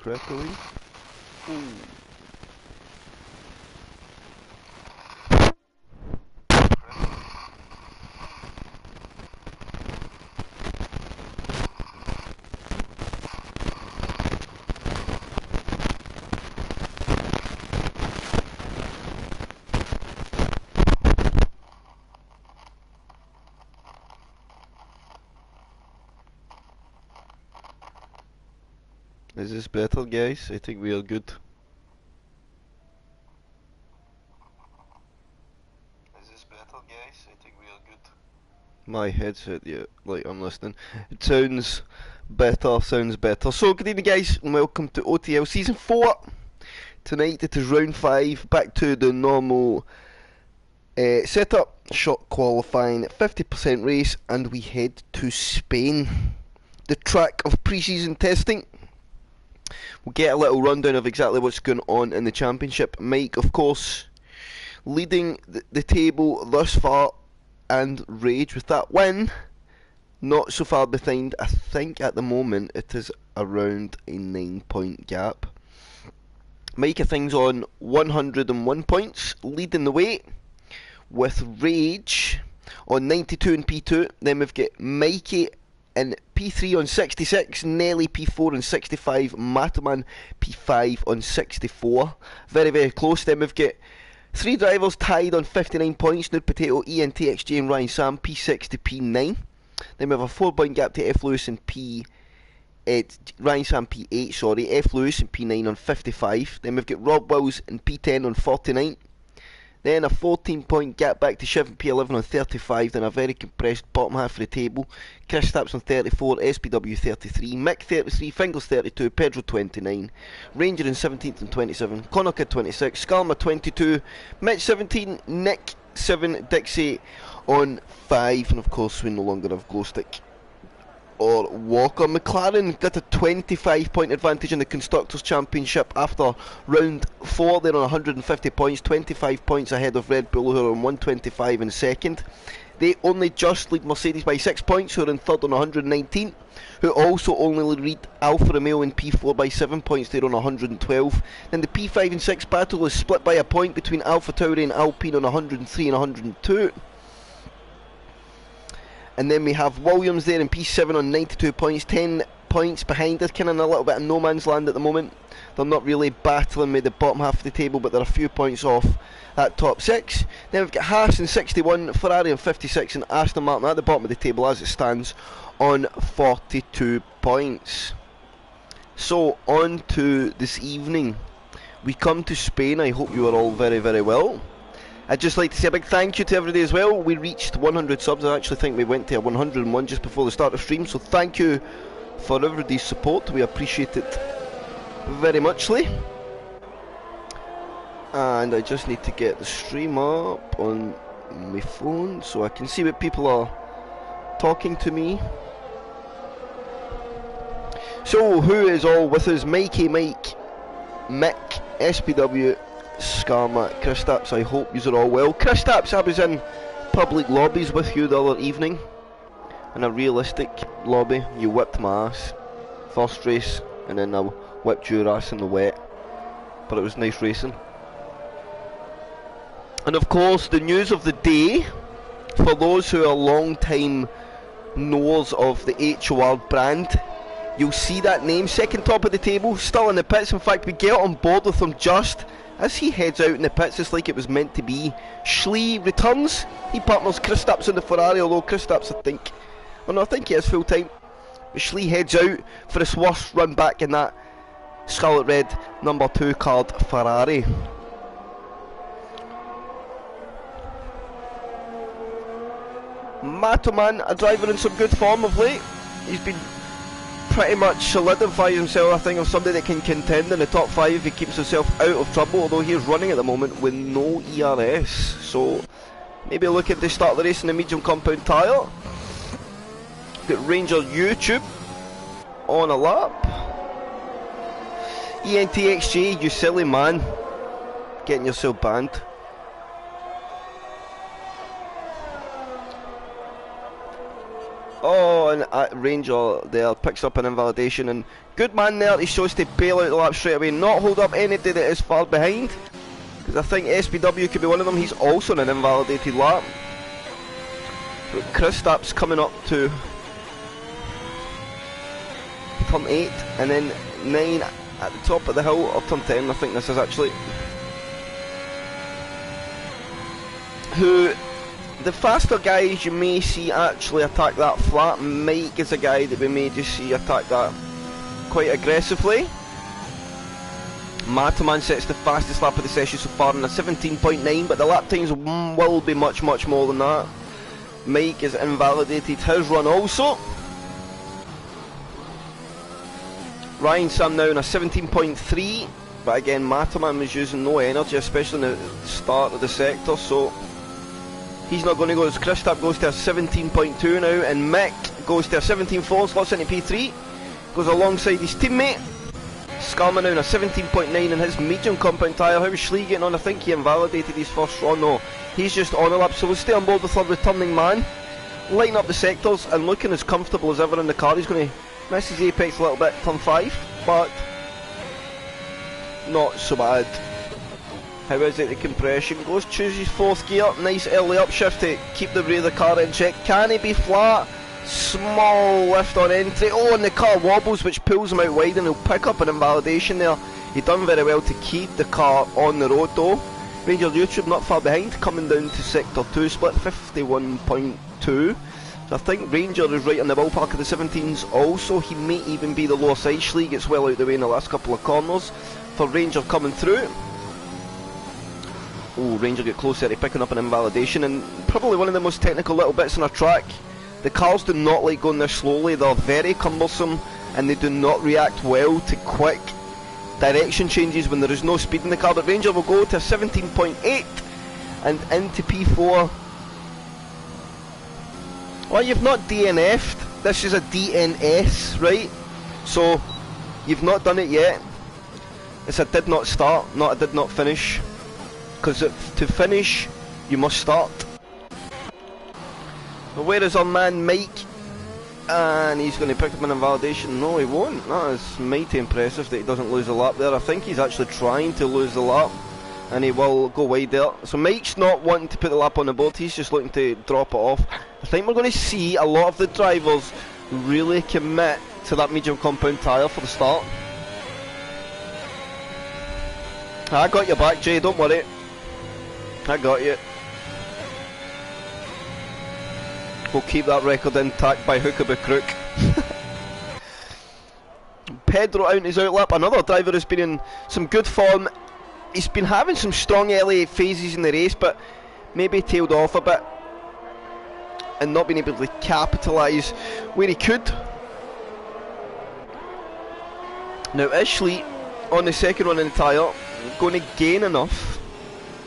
crept away. Ooh. Is this better, guys? I think we are good. Is this better, guys? I think we are good. My headset, yeah, like I'm listening. It sounds better, sounds better. So, good evening, guys, and welcome to OTL Season 4. Tonight it is round 5, back to the normal setup. Shot qualifying, 50% race, and we head to Spain. The track of pre-season testing. We'll get a little rundown of exactly what's going on in the championship. Mike, of course, leading the table thus far, and Rage with that win. Not so far behind. I think at the moment it is around a 9-point gap. Mike, things on 101 points, leading the way, with Rage on 92 in P2. Then we've got Mikey in P3 on 66, Nelly P4 on 65, Mataman P5 on 64. Very, very close. Then we've got 3 drivers tied on 59 points, Nude Potato, ENTXJ and Ryan Sam P6 to P9. Then we have a 4-point gap to F Lewis and Ryan Sam P8, sorry, F Lewis and P9 on 55. Then we've got Rob Wills and P10 on 49. Then a 14-point gap back to Shiv and P11 on 35. Then a very compressed bottom half of the table. Kristaps on 34, SPW 33, Mick 33, Fingers 32, Pedro 29, Ranger in 17th and 27, Connor Kid 26, Skalma 22, Mitch 17, Nick 7, Dixie on 5, and of course we no longer have Glowstick or Walker. McLaren got a 25-point advantage in the Constructors' Championship after round 4. They're on 150 points, 25 points ahead of Red Bull, who are on 125 in second. They only just lead Mercedes by 6 points, who are in third on 119, who also only lead Alfa Romeo in P4 by 7 points, they're on 112. Then the P5 and 6 battle is split by a point between Alpha Tauri and Alpine on 103 and 102. And then we have Williams there in P7 on 92 points, 10 points behind. They're kind of in a little bit of no man's land at the moment. They're not really battling with the bottom half of the table, but they're a few points off that top 6. Then we've got Haas in 61, Ferrari in 56, and Aston Martin at the bottom of the table as it stands on 42 points. So, on to this evening. We come to Spain. I hope you are all very, very well. I'd just like to say a big thank you to everybody as well. We reached 100 subs. I actually think we went to 101 just before the start of stream. So thank you for everybody's support. We appreciate it very muchly. And I just need to get the stream up on my phone so I can see what people are talking to me. So who is all with us? Mikey, Mike, Mick, SPW, Skarma, Kristaps, I hope you are all well. Kristaps, I was in public lobbies with you the other evening. In a realistic lobby, you whipped my ass. First race, and then I whipped your ass in the wet. But it was nice racing. And of course, the news of the day, for those who are long time knowers of the HOR brand, you'll see that name, second top of the table, still in the pits. In fact, we get on board with him just as he heads out in the pits, it's like it was meant to be. Schlee returns. He partners Kristaps in the Ferrari, although Kristaps, I think he is full time. But Schlee heads out for his worst run back in that Scarlet Red number 2 card Ferrari. Matoman, a driver in some good form of late. He's been pretty much solidified himself, I think, of somebody that can contend in the top 5 if he keeps himself out of trouble, although he is running at the moment with no ERS. So maybe look at the start of the race in the medium compound tyre. Got Ranger YouTube on a lap. ENTXJ, you silly man, getting yourself banned. Oh, run at Ranger there, picks up an invalidation, and good man there, he shows to bail out the lap straight away, not hold up anybody that is far behind, because I think SPW could be one of them. He's also on an invalidated lap. But Kristaps coming up to turn 8 and then 9 at the top of the hill, or turn 10 I think this is actually. Who, the faster guys you may see actually attack that flat. Mike is a guy that we may just see attack that quite aggressively. Mataman sets the fastest lap of the session so far in a 17.9, but the lap times will be much more than that. Mike has invalidated his run also. Ryan Sam now in a 17.3, but again Mataman was using no energy, especially in the start of the sector, so he's not going to go. As Kristaps goes to a 17.2 now, and Mick goes to a 17.4, slots into P3, goes alongside his teammate. Skalman now in a 17.9 in his medium compound tyre. How's Schlee getting on? I think he invalidated his first run. No, he's just on a lap, so we'll stay on board with our returning man. Lighting up the sectors and looking as comfortable as ever in the car. He's going to miss his apex a little bit, turn 5, but not so bad. How is it? The compression goes, chooses 4th gear, nice early upshift to keep the rear of the car in check. Can he be flat? Small lift on entry. Oh, and the car wobbles, which pulls him out wide, and he'll pick up an invalidation there. He done very well to keep the car on the road though. Ranger YouTube not far behind, coming down to sector 2, split 51.2. So I think Ranger is right in the ballpark of the 17s also. He may even be the lower side. Schlee gets well out the way in the last couple of corners for Ranger coming through. Oh, Ranger get closer to picking up an invalidation, and probably one of the most technical little bits on a track. The cars do not like going this slowly. They're very cumbersome and they do not react well to quick direction changes when there is no speed in the car. But Ranger will go to 17.8 and into P4. Well, you've not DNF'd. This is a DNS, right? So you've not done it yet. It's a did not start, not a did not finish. Because to finish, you must start. But where is our man Mike? And he's going to pick up an invalidation. No, he won't. That is mighty impressive that he doesn't lose a lap there. I think he's actually trying to lose the lap, and he will go wide there. So Mike's not wanting to put the lap on the board, he's just looking to drop it off. I think we're going to see a lot of the drivers really commit to that medium compound tyre for the start. I got your back, Jay, don't worry. I got you. We'll keep that record intact by hook or by crook. Pedro out in his outlap, another driver who's been in some good form. He's been having some strong early phases in the race, but maybe tailed off a bit and not been able to capitalise where he could. Now Schlee on the second run in the tyre, going to gain enough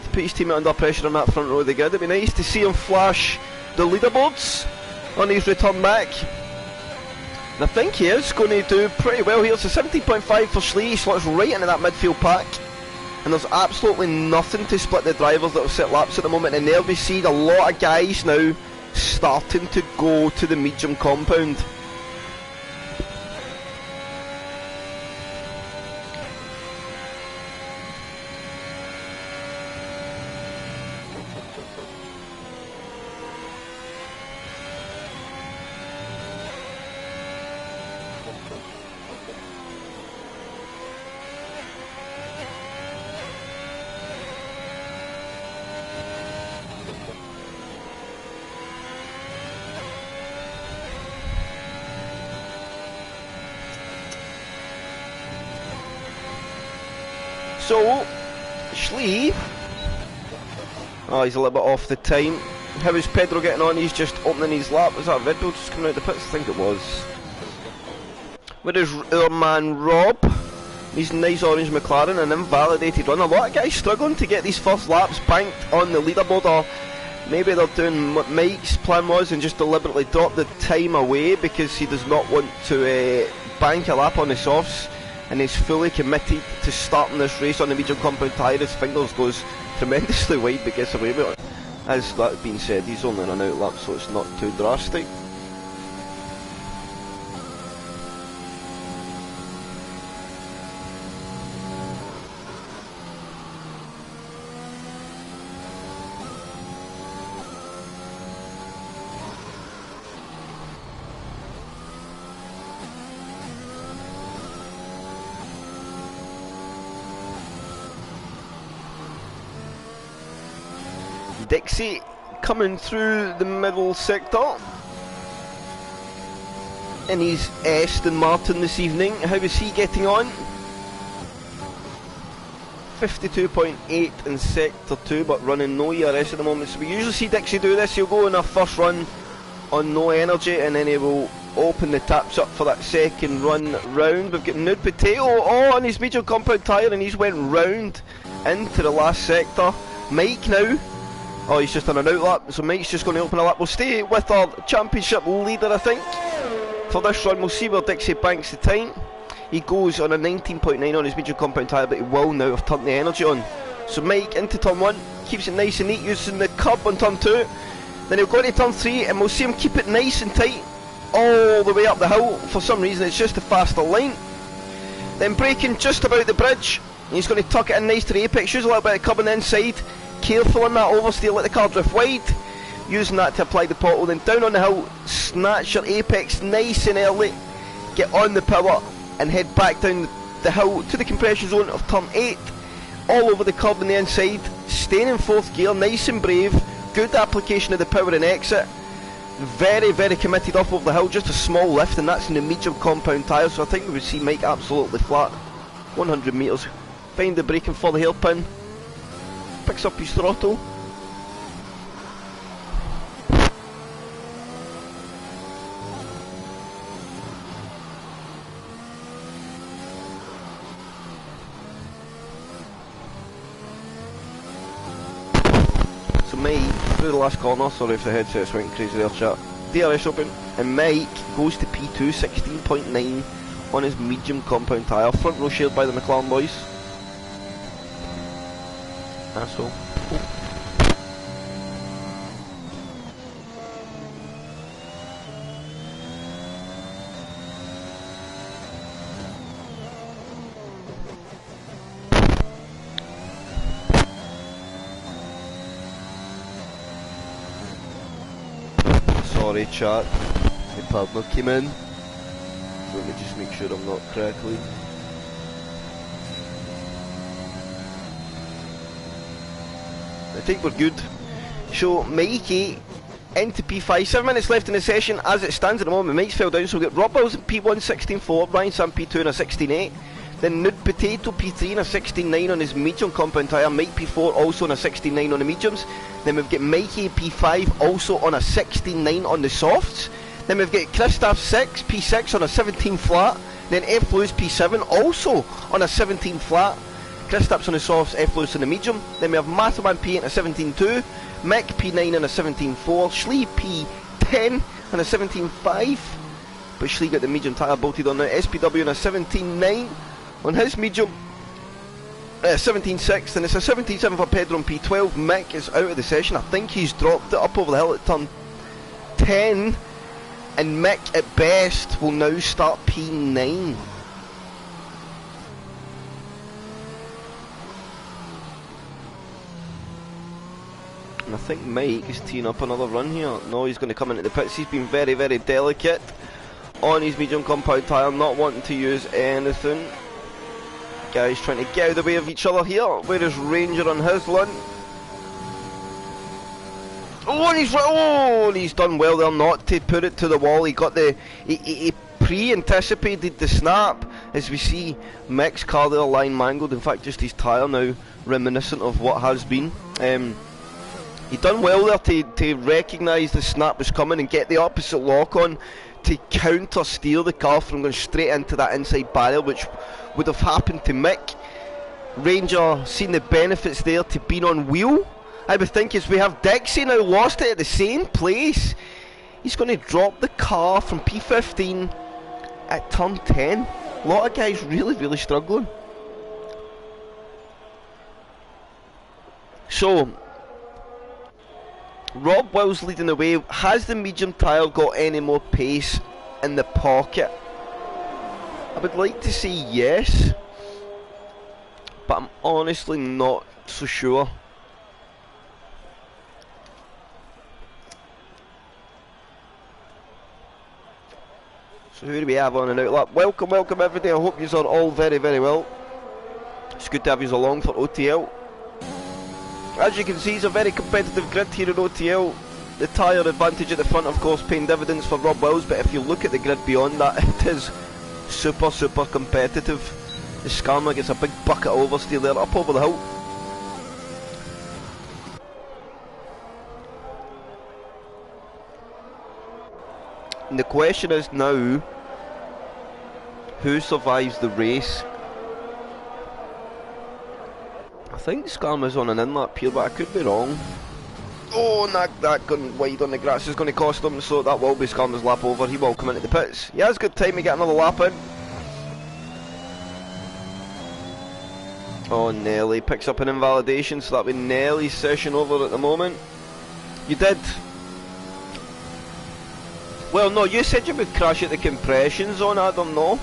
to put his teammate under pressure on that front row. They good. It'd be nice to see him flash the leaderboards on his return back, and I think he is going to do pretty well here. So 17.5 for Schlee, he slots right into that midfield pack, and there's absolutely nothing to split the drivers that have set laps at the moment. And there we see a lot of guys now starting to go to the medium compound. So, Schlee, oh, he's a little bit off the time. How is Pedro getting on? He's just opening his lap. Was that Red Bull just coming out the pits? I think it was. Where is our man Rob? His nice orange McLaren, an invalidated run. A lot of guys struggling to get these first laps banked on the leaderboard, or maybe they're doing what Mike's plan was and just deliberately drop the time away because he does not want to bank a lap on the softs. And he's fully committed to starting this race on the medium compound tyre. His fingers goes tremendously wide but gets away with it. As that being said, he's only on an out lap, so it's not too drastic. Dixie coming through the middle sector. And he's Aston Martin this evening. How is he getting on? 52.8 in sector 2, but running no ERS at the moment. So we usually see Dixie do this. He'll go in a first run on no energy, and then he will open the taps up for that second run round. We've got Nude Potato on his medium compound tyre, and he's went round into the last sector. Mike now, oh, he's just done an outlap, so Mike's just going to open a lap. We'll stay with our championship leader, I think, for this run. We'll see where Dixie banks the time. He goes on a 19.9 on his medium compound tyre, but he will now have turned the energy on. So Mike into turn 1, keeps it nice and neat using the curb on turn 2. Then he'll go into turn 3, and we'll see him keep it nice and tight all the way up the hill. For some reason it's just a faster line. Then braking just about the bridge, he's going to tuck it in nice to the apex, use a little bit of curb on the inside, careful on that oversteer, let the car drift wide, using that to apply the pottle. Then down on the hill, snatch your apex nice and early, get on the power and head back down the hill to the compression zone of turn 8, all over the curb on the inside, staying in 4th gear, nice and brave, good application of the power and exit. Very, very committed up over the hill, just a small lift, and that's in the medium compound tyre, so I think we would see Mike absolutely flat. 100 metres, find the braking for the hairpin, picks up his throttle. So Mike, through the last corner, sorry if the headset's went crazy there, chat. DRS open, and Mike goes to P2, 16.9 on his medium compound tyre. Front row shared by the McLaren boys. That's all. Oh. Sorry chat, my partner came in. Let me just make sure I'm not correctly. I think we're good. So Mikey into P5, 7 minutes left in the session as it stands at the moment. Mike's fell down, so we've got Rob Wills in P1 16.4, Ryan Sam P2 in a 16.8. Then Nude Potato P3 in a 16.9 on his medium compound tyre, Mike P4 also on a 16.9 on the mediums. Then we've got Mikey P5 also on a 16.9 on the softs. Then we've got Christoph 6 P6 on a 17 flat. Then F Lewis P7 also on a 17 flat. Christoph's on the softs, F Lewis on the medium. Then we have Matterman P8 on a 17.2, Mick P9 on a 17.4, Schlee P10 on a 17.5. But Schlee got the medium tyre bolted on now. SPW on a 17.9 on his medium. 17.6, and it's a 17.7 for Pedro on P12. Mick is out of the session. I think he's dropped it up over the hill at turn 10. And Mick at best will now start P9. And I think Mike is teeing up another run here. No, he's going to come into the pits. He's been very, very delicate on his medium compound tyre, not wanting to use anything. Guys trying to get out of the way of each other here. Where is Ranger on his run? Oh, and he's done well there not to put it to the wall. He got the he pre-anticipated the snap. As we see Mick's car there line mangled. In fact, just his tyre now reminiscent of what has been. He done well there to recognise the snap was coming and get the opposite lock on to counter steer the car from going straight into that inside barrier, which would have happened to Mick. Ranger seen the benefits there to being on wheel. I would think as we have Dixie now lost it at the same place, he's going to drop the car from P15 at turn 10. A lot of guys really, really struggling. So Rob Wills leading the way. Has the medium tyre got any more pace in the pocket? I would like to say yes, but I'm honestly not so sure. So who do we have on an outlap? Welcome, welcome everybody. I hope you are all very, very well. It's good to have you along for OTL. As you can see, it's a very competitive grid here in OTL. The tyre advantage at the front, of course, paying dividends for Rob Wills, but if you look at the grid beyond that, it is super competitive. The Skarma gets a big bucket of oversteer there, up over the hill. And the question is now, who survives the race? I think Skarma's on an in-lap here, but I could be wrong. Oh, that going wide on the grass is going to cost him, so that will be Skarma's lap over. He will come into the pits. He has good time to get another lap in. Oh, Nelly picks up an invalidation, so that'll be Nelly's session over at the moment. You did. Well, no, you said you would crash at the compression zone, I don't know.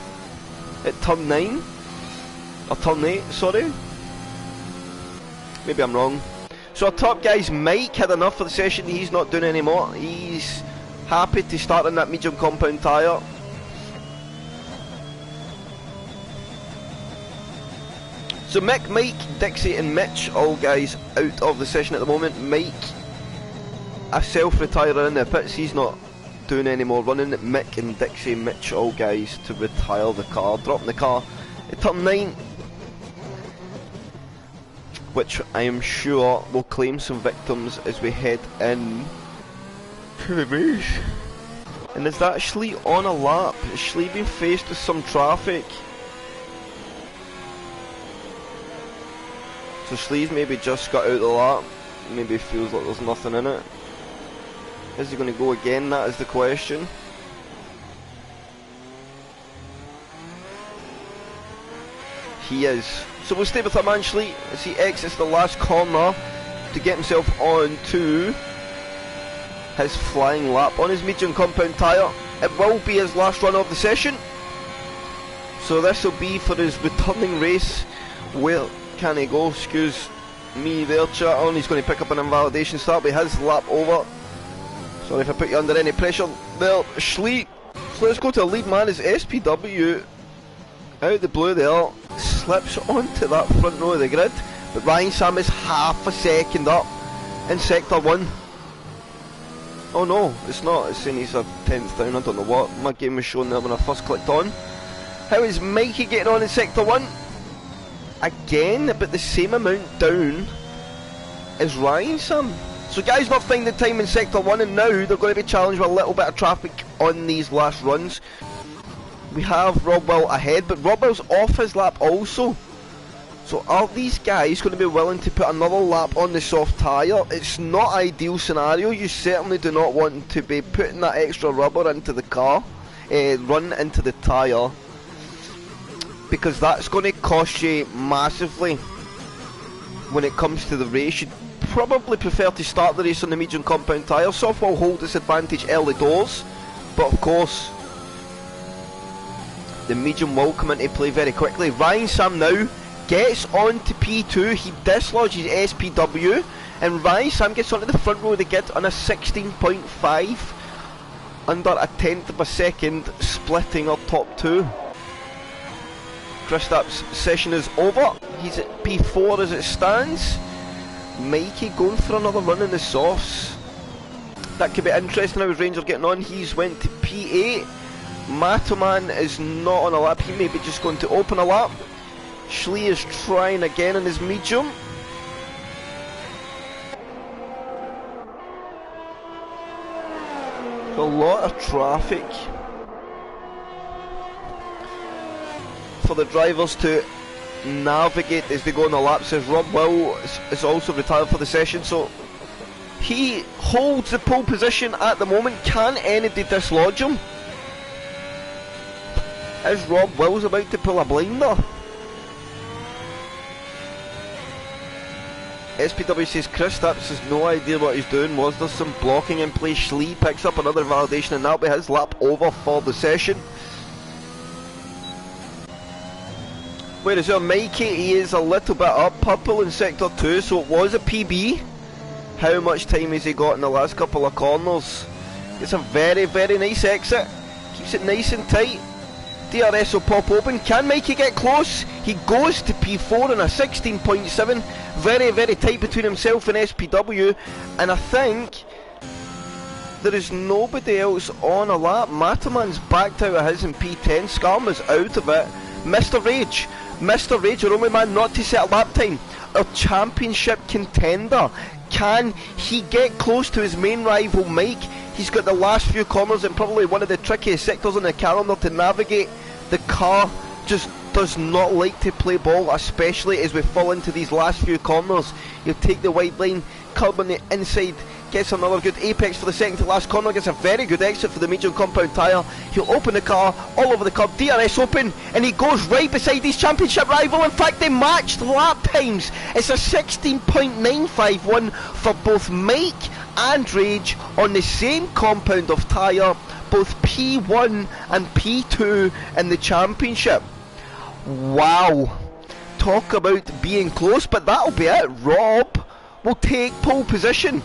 At turn 9? Or turn 8, sorry. Maybe I'm wrong. So our top guy's Mike had enough for the session, he's not doing anymore. He's happy to start on that medium compound tyre. So Mick, Mike, Dixie and Mitch, all guys out of the session at the moment. Mike, a self-retirer in the pits, he's not doing any more running. Mick and Dixie and Mitch, all guys to retire the car, dropping the car at turn 9, which I am sure will claim some victims as we head in to the race. And is that Schlee on a lap? Is Schlee being faced with some traffic? So Schlee's maybe just got out of the lap, maybe feels like there's nothing in it. Is he going to go again? That is the question. He is. So we'll stay with our man Schlee as he exits the last corner to get himself on to his flying lap on his medium compound tyre. It will be his last run of the session. So this will be for his returning race. Where can he go? Excuse me there, chat on. He's going to pick up an invalidation, so that'll be his lap over. Sorry if I put you under any pressure there, Schlee. So let's go to the lead man as SPW out the blue there slips onto that front row of the grid, but Ryan Sam is half a second up in sector 1. Oh no, it's not, it's saying he's a 10th down. I don't know what my game was showing there when I first clicked on. How is Mikey getting on in sector 1? Again, but the same amount down as Ryan Sam. So guys not finding time in sector 1, and now they're going to be challenged with a little bit of traffic on these last runs. We have Rob Will ahead, but Rob Will's off his lap also. So are these guys going to be willing to put another lap on the soft tyre? It's not ideal scenario. You certainly do not want to be putting that extra rubber into the car, run into the tyre, because that's going to cost you massively when it comes to the race. You'd probably prefer to start the race on the medium compound tyre. Soft will hold this advantage early doors, but of course the medium will come into play very quickly. Ryan Sam now gets on to P2, he dislodges SPW, and Ryan Sam gets onto the front row of the grid on a 16.5, under a 10th of a second, splitting our top two. Kristaps' session is over, he's at P4 as it stands. Mikey going for another run in the softs. That could be interesting. How is Ranger getting on? He's went to P8. Matoman is not on a lap, he may be just going to open a lap. Schlee is trying again in his medium. A lot of traffic for the drivers to navigate as they go on the laps, as Rob Will is also retired for the session, so he holds the pole position at the moment. Can anybody dislodge him? Is Rob Will's about to pull a blinder? SPW says Kristaps has no idea what he's doing. Was there some blocking in place? Schlee picks up another validation, and that'll be his lap over for the session. Whereas our Mikey, he is a little bit up, purple in sector 2, so it was a PB. How much time has he got in the last couple of corners? It's a very, very nice exit. Keeps it nice and tight. DRS will pop open. Can Mikey get close? He goes to P4 on a 16.7. Very, very tight between himself and SPW. And I think there is nobody else on a lap. Mataman's backed out of his in P10. Skarma's out of it. Mr. Rage, our only man not to set a lap time. Our championship contender. Can he get close to his main rival Mike? He's got the last few corners and probably one of the trickiest sectors on the calendar to navigate. The car just does not like to play ball, especially as we fall into these last few corners. He'll take the wide line, curb on the inside, gets another good apex for the second to last corner, gets a very good exit for the medium compound tyre. He'll open the car all over the curb, DRS open, and he goes right beside his championship rival. In fact, they matched lap times. It's a 16.951 for both Mike and Rage on the same compound of tyre, both P1 and P2 in the championship. Wow, talk about being close, but that'll be it. Rob will take pole position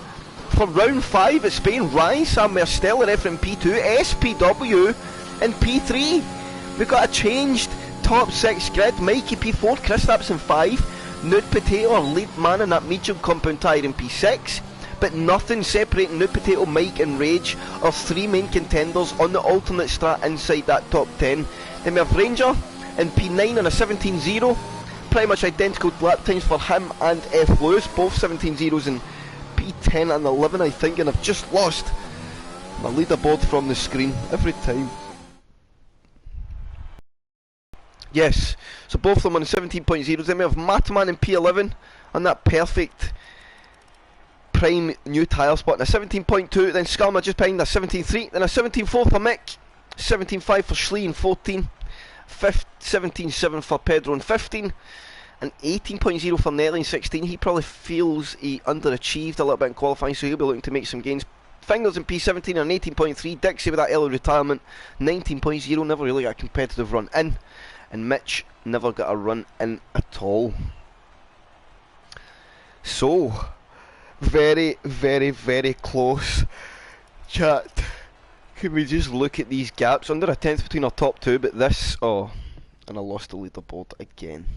for round 5 at Spain. Ryan Sam Mersteller F in P2, SPW in P3. We've got a changed top 6 grid. Mikey P4, Kristaps in 5, Nude Potato, our lead man in that medium compound tyre in P6. But nothing separating Nude Potato, Mike and Rage, our 3 main contenders on the alternate strat inside that top 10. Then we have Ranger in P9 on a 17.0. Pretty much identical lap times for him and F. Lewis, both 17.0s in P10 and 11, I think, and I've just lost my leaderboard from the screen every time. Yes, so both of them on 17.0s. Then we have Mataman in P11 on that perfect prime new tyre spot in a 17.2, then Skarma just behind a 17.3, then a 17.4 for Mick, 17.5 for Schlee in 14, 17.7 for Pedro in 15, and 18.0 for Nelly in 16. He probably feels he underachieved a little bit in qualifying, so he'll be looking to make some gains. Fingers in P17 and 18.3, Dixie with that early retirement, 19.0, never really got a competitive run in, and Mitch never got a run in at all. So very, very, very close. Chat, can we just look at these gaps? Under a tenth between our top 2, but this, oh, and I lost the leaderboard again.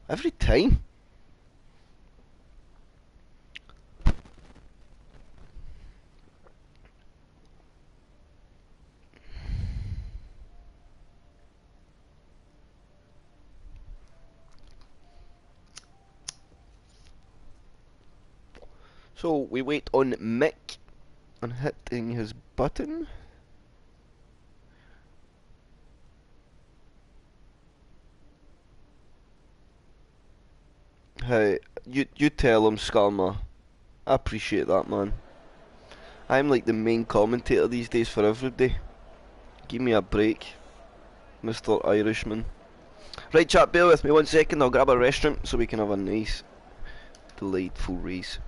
Every time. So we wait on Mick on hitting his button. Hey, you tell him, Skarma. I appreciate that, man. I'm like the main commentator these days for everybody. Give me a break, Mr. Irishman. Right, chat, bear with me 1 second. I'll grab a restaurant so we can have a nice, delightful race.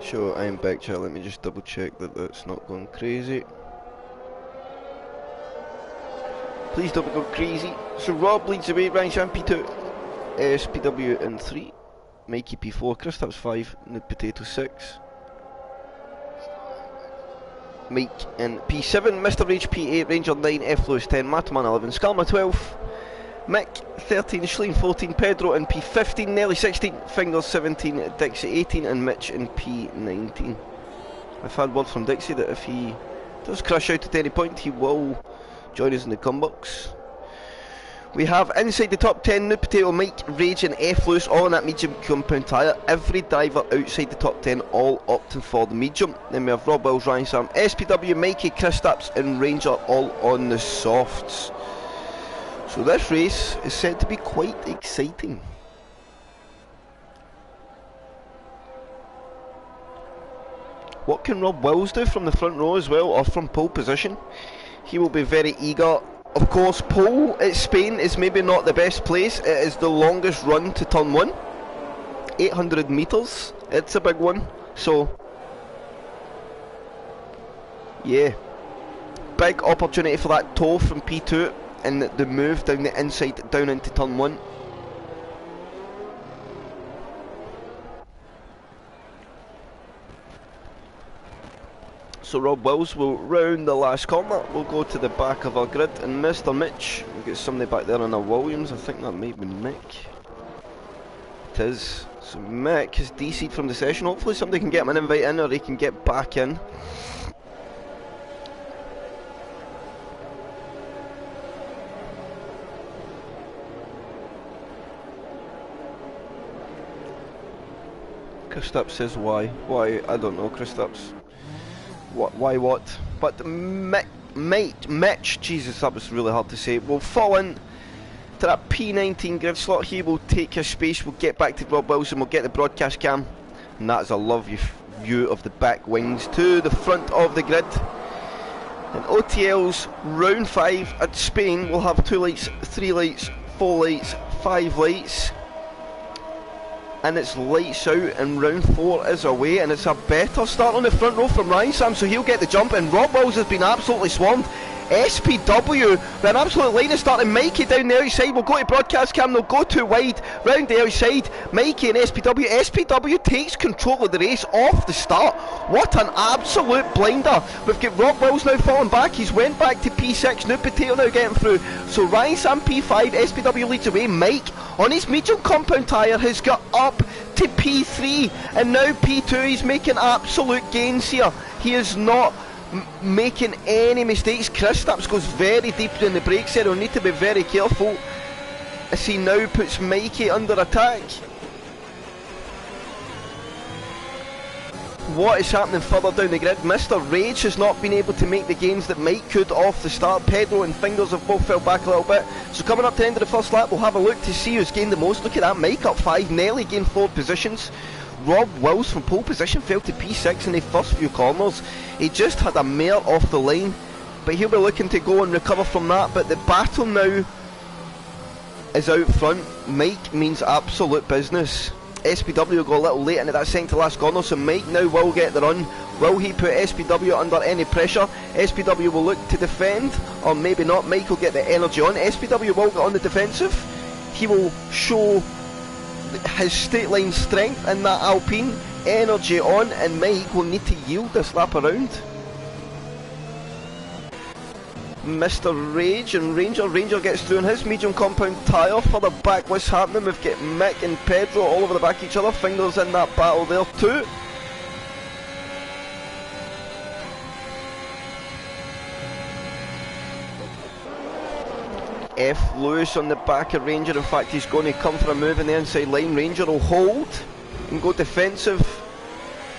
So I'm back, chat. Let me just double check that that's not going crazy. Please don't go crazy. So Rob leads the way, Ryan Shan P2, SPW in 3, Mikey P4, Kristaps 5, Nude Potato 6, Mike in P7, Mr. Rage P8, Ranger 9, F Lewis 10, Mataman 11, Skarma 12, Mick 13, Schleen 14, Pedro in P15, Nelly 16, Fingers 17, Dixie 18 and Mitch in P19. I've had word from Dixie that if he does crash out at any point he will join us in the combox. We have inside the top 10 New Potato, Mike, Rage and F Lewis all on that medium compound tyre. Every driver outside the top 10 all opting for the medium. Then we have Rob Wells, Ryan Sam, SPW, Mikey, Kristaps and Ranger all on the softs. So this race is set to be quite exciting. What can Rob Wells do from the front row as well, or from pole position? He will be very eager. Of course, pole at Spain is maybe not the best place. It is the longest run to turn 1. 800 metres. It's a big one. So, yeah. Big opportunity for that toe from P2 and the move down the inside, down into turn 1. So Rob Wells will round the last corner. We'll go to the back of our grid and Mr. Mitch, we'll get somebody back there on a Williams. I think that might be Mick. It is. So Mick has DC'd from the session. Hopefully somebody can get him an invite in or he can get back in. Kristaps says why? Why? I don't know, Kristaps. What? Why what? But Mitch, Jesus, that was really hard to say, will fall in to that P19 grid slot. He will take his space. We'll get back to Rob Wilson. We'll get the broadcast cam. And that is a lovely view of the back wings to the front of the grid. And OTL's round 5 at Spain will have 2 lights, 3 lights, 4 lights, 5 lights. And it's lights out and round 4 is away, and it's a better start on the front row from Ryan Sam, so he'll get the jump. And Rob Wells has been absolutely swarmed. SPW with an absolute line of start, and Mikey down the outside will go to broadcast cam. They'll go too wide round the outside. Mikey and SPW takes control of the race off the start. What an absolute blinder. We've got Rob Wells now falling back. He's went back to P6. New Potato now getting through. So Ryan Sam P5, SPW leads away. Mike on his medium compound tyre has got up to P3 and now P2. He's making absolute gains here. He is not making any mistakes. Kristaps goes very deep in the brakes here. He'll need to be very careful as he now puts Mikey under attack. What is happening further down the grid? Mr. Rage has not been able to make the gains that Mike could off the start. Pedro and Fingers have both fell back a little bit. So coming up to the end of the first lap, we'll have a look to see who's gained the most. Look at that, Mike up 5, Nelly gained 4 positions. Rob Wells from pole position fell to P6 in the first few corners. He just had a mare off the line, but he'll be looking to go and recover from that. But the battle now is out front. Mike means absolute business. SPW will go a little late into that second to last corner, so Mike now will get the run. Will he put SPW under any pressure? SPW will look to defend, or maybe not. Mike will get the energy on. SPW will get on the defensive. He will show his straight line strength in that Alpine, energy on, and Mike will need to yield this lap around. Mr. Rage and Ranger gets through on his medium compound tyre. Further back, what's happening? We've got Mick and Pedro all over the back of each other. Fingers in that battle there too. F Lewis on the back of Ranger. In fact, he's going to come for a move in the inside line. Ranger will hold and go defensive,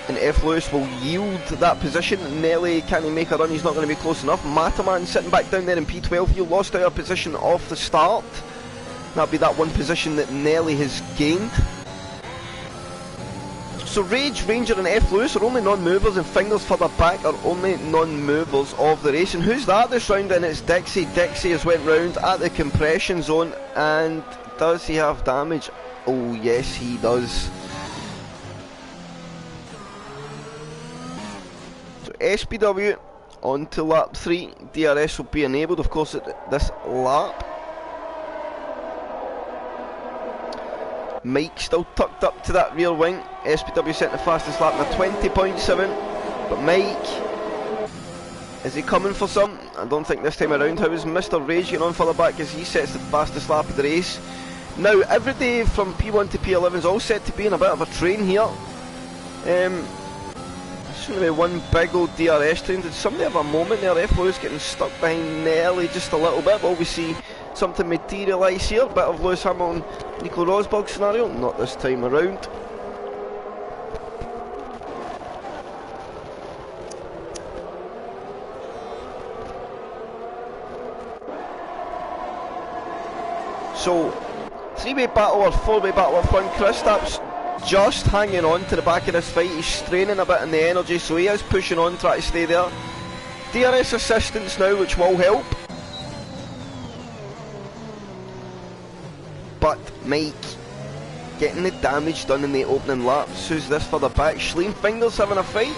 and F Lewis will yield that position. Nelly, can he make a run? He's not going to be close enough. Mataman sitting back down there in P12. He lost out a position off the start. That'll be that one position that Nelly has gained. So Rage, Ranger and F Lewis are only non-movers, and Fingers further back are only non-movers of the race. And who's that this round? And it's Dixie. Dixie has went round at the compression zone, and does he have damage? Oh yes, he does. So SPW on to lap 3. DRS will be enabled, of course, at this lap. Mike still tucked up to that rear wing. SPW sent the fastest lap in a 20.7, but Mike Is he coming for some? I don't think this time around. How is Mr. Rage getting on further back as he sets the fastest lap of the race? Now, every day from P1 to P11 is all set to be in a bit of a train here. It's going to be one big old DRS train. Did somebody have a moment there? F-Lewis getting stuck behind Nelly just a little bit. Will we see something materialise here? Bit of Lewis Hamilton, Nico Rosberg scenario? Not this time around. So, three-way battle or four-way battle up front. Kristaps just hanging on to the back of this fight. He's straining a bit in the energy, so he is pushing on, trying to stay there. DRS assistance now, which will help. But Mike getting the damage done in the opening laps. Who's this for the back? Schleen Fingers having a fight.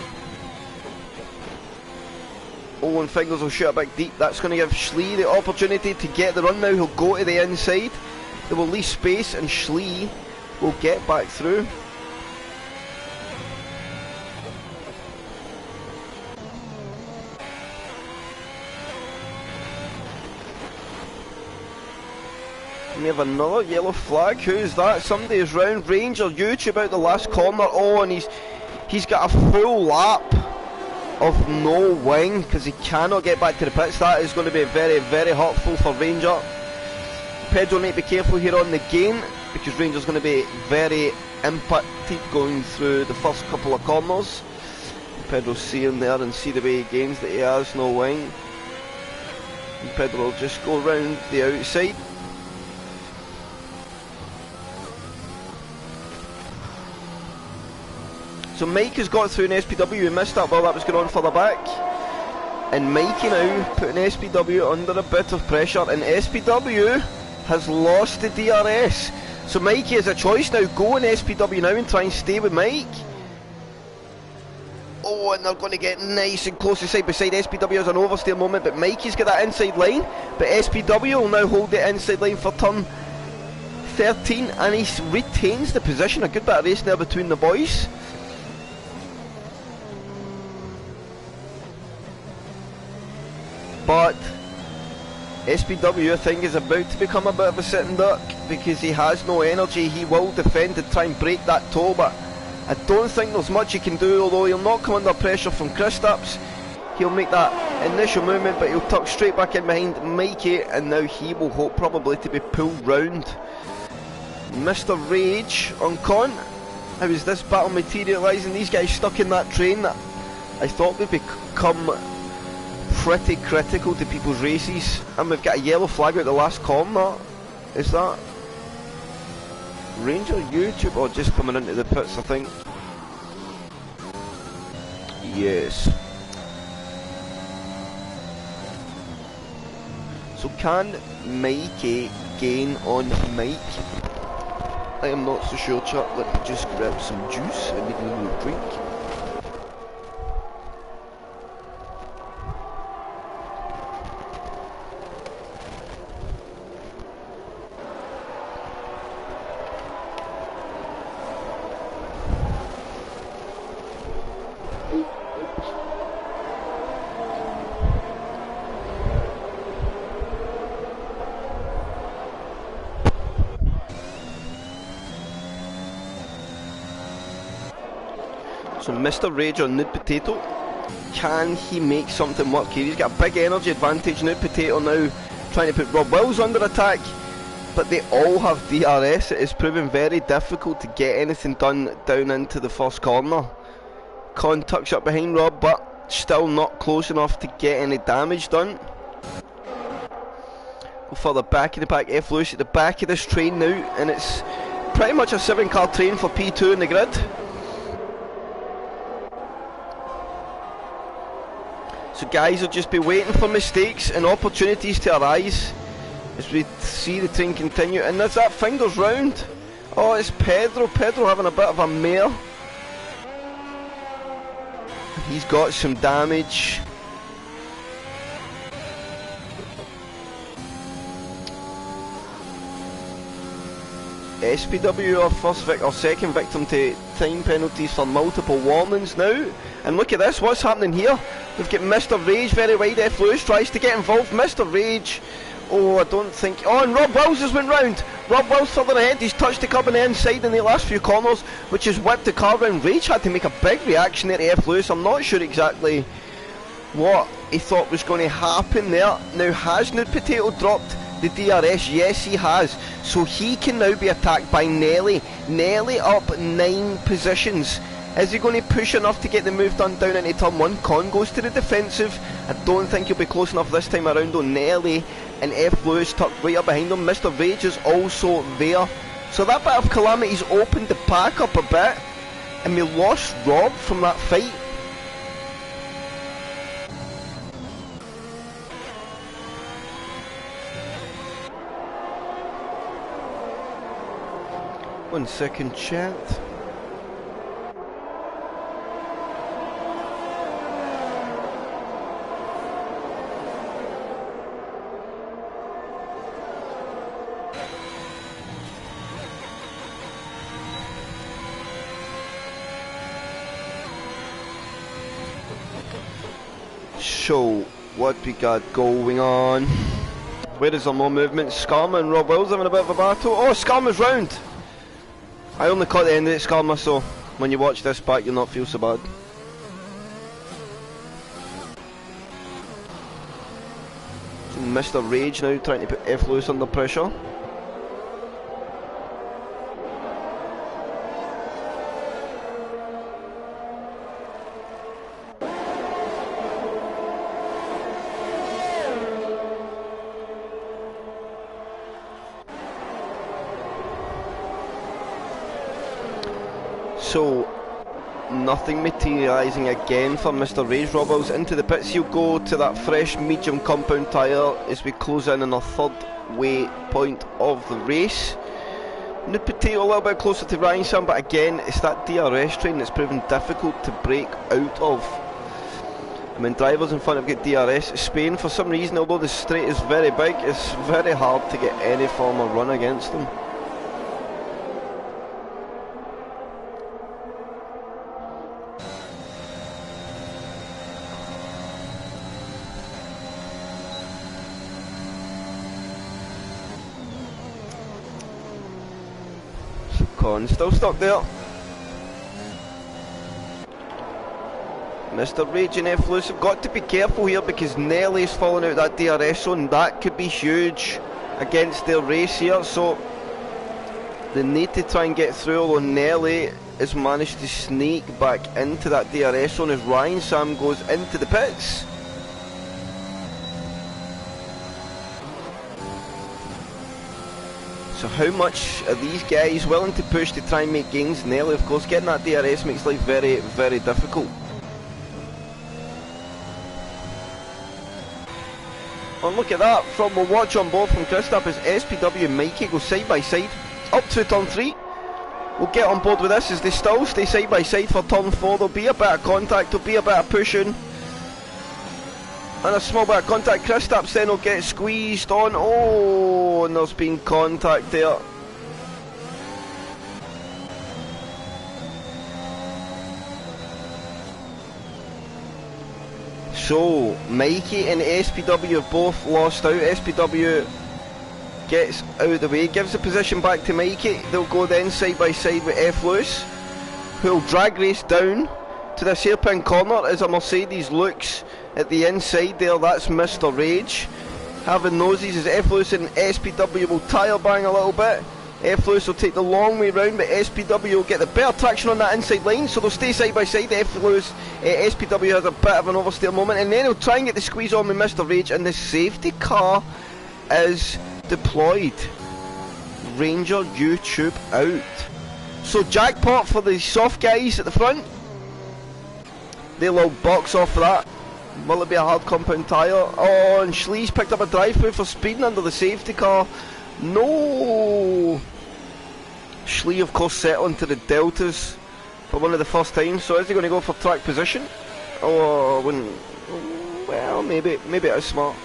Oh, and Fingers will shoot a bit deep. That's going to give Schlee the opportunity to get the run now. He'll go to the inside. They will leave space and Schlee will get back through. We have another yellow flag. Who's that? Somebody is round Ranger YouTube out the last corner. Oh, and he's got a full lap of no wing because he cannot get back to the pits. That is going to be very, very hurtful for Ranger. Pedro need to be careful here on the gain because Ranger's going to be very impacted going through the first couple of corners. Pedro's seeing there and see the way he gains that he has no wing. And Pedro will just go round the outside. So Mike has got through an SPW. He missed that while that was going on further back. And Mikey now putting SPW under a bit of pressure, and SPW has lost the DRS. So Mikey has a choice now, go in SPW now and try and stay with Mike. Oh, and they're going to get nice and close to side by side. SPW has an oversteer moment, but Mikey's got that inside line. But SPW will now hold the inside line for turn 13, and he retains the position. A good bit of racing there between the boys. But SPW, I think, is about to become a bit of a sitting duck because he has no energy. He will defend to try and break that toe, but I don't think there's much he can do, although he'll not come under pressure from Kristaps. He'll make that initial movement, but he'll tuck straight back in behind Mikey, and now he will hope probably to be pulled round. Mr. Rage on Con. How is this battle materialising? These guys stuck in that train that I thought would become pretty critical to people's races, and we've got a yellow flag out the last corner. Is that Ranger YouTube or just coming into the pits, I think? Yes. So can Mikey gain on Mike? I am not so sure, chat. Let me just grab some juice. I need a little drink. So Mr. Rage on Nude Potato, can he make something work here? He's got a big energy advantage. Nude Potato now trying to put Rob Wills under attack, but they all have DRS. It is proving very difficult to get anything done down into the first corner. Con tucks up behind Rob, but still not close enough to get any damage done. Go further back in the pack. F. Lewis at the back of this train now, and it's pretty much a 7-car train for P2 in the grid. So guys will just be waiting for mistakes and opportunities to arise as we see the train continue. And there's that Fingers round. Oh, it's Pedro. Pedro having a bit of a mare. He's got some damage. SPW are second victim to time penalties for multiple warnings now. And look at this, what's happening here? We've got Mr. Rage very wide. F. Lewis tries to get involved. Mr. Rage, oh, I don't think. Oh, and Rob Wills has went round. Rob Wills further ahead. He's touched the curb on the inside in the last few corners, which has whipped the car round. Rage had to make a big reaction there to F. Lewis. I'm not sure exactly what he thought was going to happen there. Now, has Nude Potato dropped the DRS? Yes, he has. So he can now be attacked by Nelly. Nelly up 9 positions. Is he going to push enough to get the move done down into turn 1? Con goes to the defensive. I don't think he'll be close enough this time around though. Nelly and F. Lewis tucked right up behind him. Mr. Rage is also there. So that bit of calamity's opened the pack up a bit. And we lost Rob from that fight. One second, chat. So, what we got going on? Where is there more movement? Skarma and Rob Wills having a bit of a battle. Oh, Skarma's round! I only caught the end of it, Skarma, so when you watch this back, you'll not feel so bad. So Mr. Rage now trying to put F. Lewis under pressure. So, nothing materialising again for Mr. Rage. Rob Wills into the pits. He'll go to that fresh medium compound tyre as we close in on our third way point of the race. Nude Potato a little bit closer to Ryan Sam, but again, it's that DRS train that's proven difficult to break out of. I mean, drivers in front have got DRS. Spain, for some reason, although the straight is very big, it's very hard to get any form of run against them. Con still stuck there. Mr. Rage and F. Lewis have got to be careful here because Nelly's falling out that DRS zone. That could be huge against their race here, so they need to try and get through, although Nelly has managed to sneak back into that DRS zone as Ryan Sam goes into the pits. So how much are these guys willing to push to try and make gains? Nelly, of course, getting that DRS makes life very, very difficult. Oh, look at that, from a watch on board from Christoph as SPW and Mikey go side by side up to turn 3. We'll get on board with this as they still stay side by side for turn 4. There'll be a bit of contact, there'll be a bit of pushing. And a small bit of contact. Kristaps then will get squeezed on. Oh, and there's been contact there. So, Mikey and SPW have both lost out. SPW gets out of the way, gives the position back to Mikey. They'll go then side by side with F. Lewis, who'll drag race down to this hairpin corner as a Mercedes looks at the inside there. That's Mr. Rage having noses as F. Lewis and SPW will tyre bang a little bit. F. Lewis will take the long way round, but SPW will get the better traction on that inside line, so they'll stay side by side. F. Lewis, SPW has a bit of an oversteer moment, and then he'll try and get the squeeze on with Mr. Rage, and the safety car is deployed. Ranger YouTube out. So jackpot for the soft guys at the front. They'll all box off for that. Will it be a hard compound tyre? Oh, and Schlee's picked up a drive-through for speeding under the safety car. No! Schlee, of course, settling to the Deltas for one of the first times. So is he going to go for track position? Oh, I wouldn't. Well, maybe it is smart.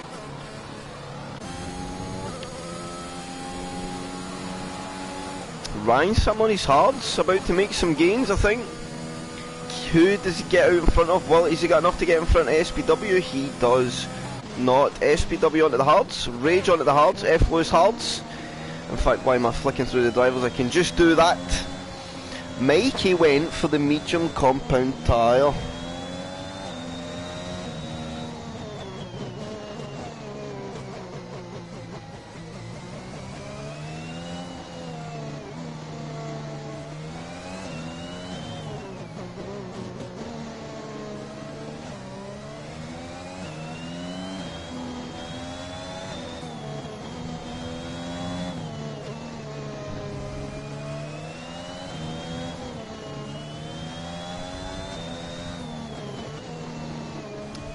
Ryan on his hards, about to make some gains, I think. Who does he get out in front of? Well, has he got enough to get in front of SPW? He does not. SPW onto the hards, Rage onto the hards, F Lewis hards. In fact, why am I flicking through the drivers? I can just do that. Mikey went for the medium compound tyre.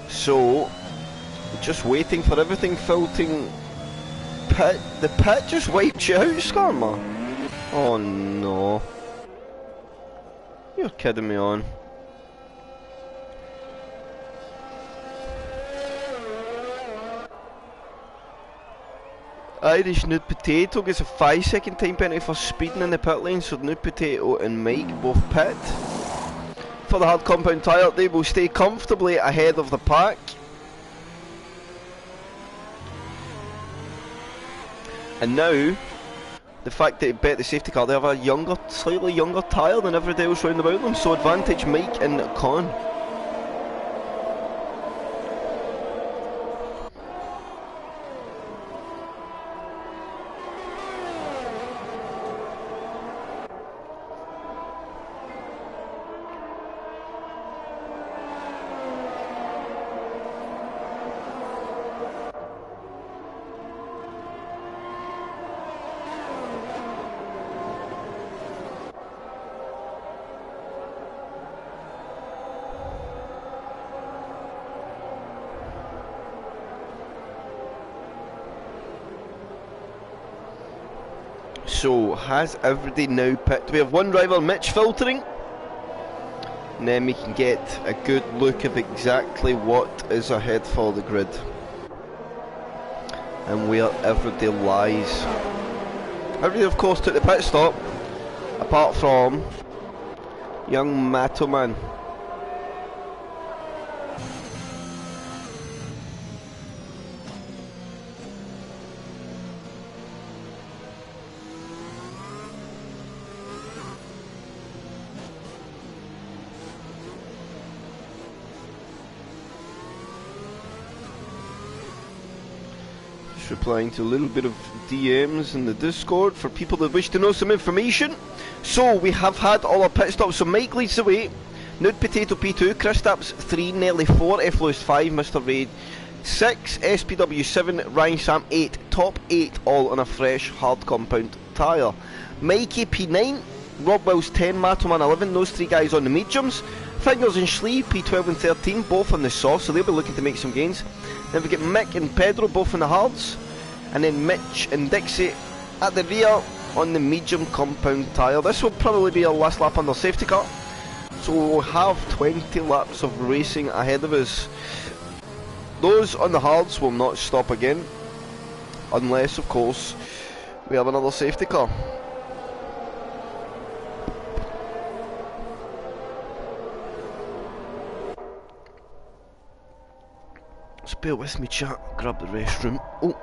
So, just waiting for everything filtering. The pit just wiped you out, Skarma. Oh no. You're kidding me on. Irish Nude Potato gets a 5-second time penalty for speeding in the pit lane, so Nude Potato and Mike both pit. For the hard compound tyre, they will stay comfortably ahead of the pack. And now, the fact that he bet the safety car, they have a slightly younger tyre than everybody else round about them, so advantage Mike and Con. So, has everybody now picked? We have one driver, Mitch, filtering. And then we can get a good look at exactly what is ahead for the grid. And where everybody lies. Everybody, of course, took the pit stop. Apart from young Matoman. Replying to a little bit of DMs in the Discord for people that wish to know some information. So we have had all our pit stops. So Mike leads the way, Nude Potato P2, Kristaps 3, Nelly 4, F Lewis 5, Mr. Raid 6, SPW 7, Ryan Sam 8, top 8 all on a fresh hard compound tyre. Mikey P9, Rob Wells 10, Matoman 11, those three guys on the mediums. Fingers and Schlee, P12 and 13, both on the sauce, so they'll be looking to make some gains. Then we get Mick and Pedro, both on the hards. And then Mitch and Dixie at the rear on the medium compound tyre. This will probably be our last lap on the safety car. So we'll have 20 laps of racing ahead of us. Those on the hards will not stop again. Unless, of course, we have another safety car. Just bear with me, chat. Grab the restroom. Oh.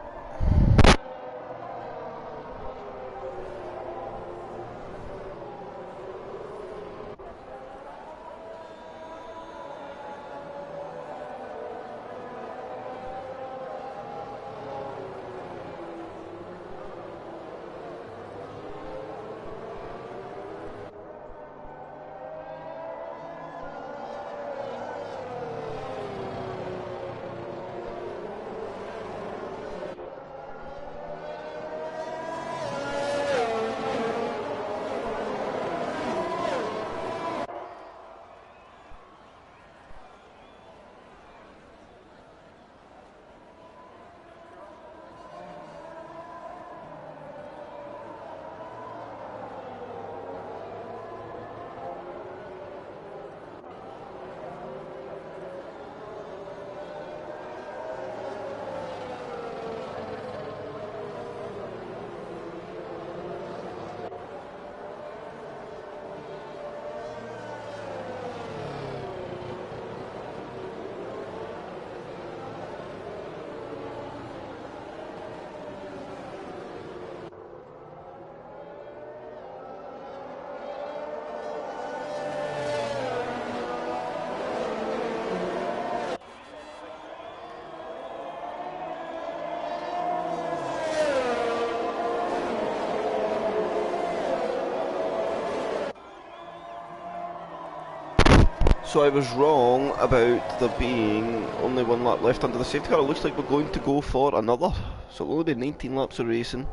So I was wrong about there being only one lap left under the safety car. It looks like we're going to go for another. So it'll only be 19 laps of racing.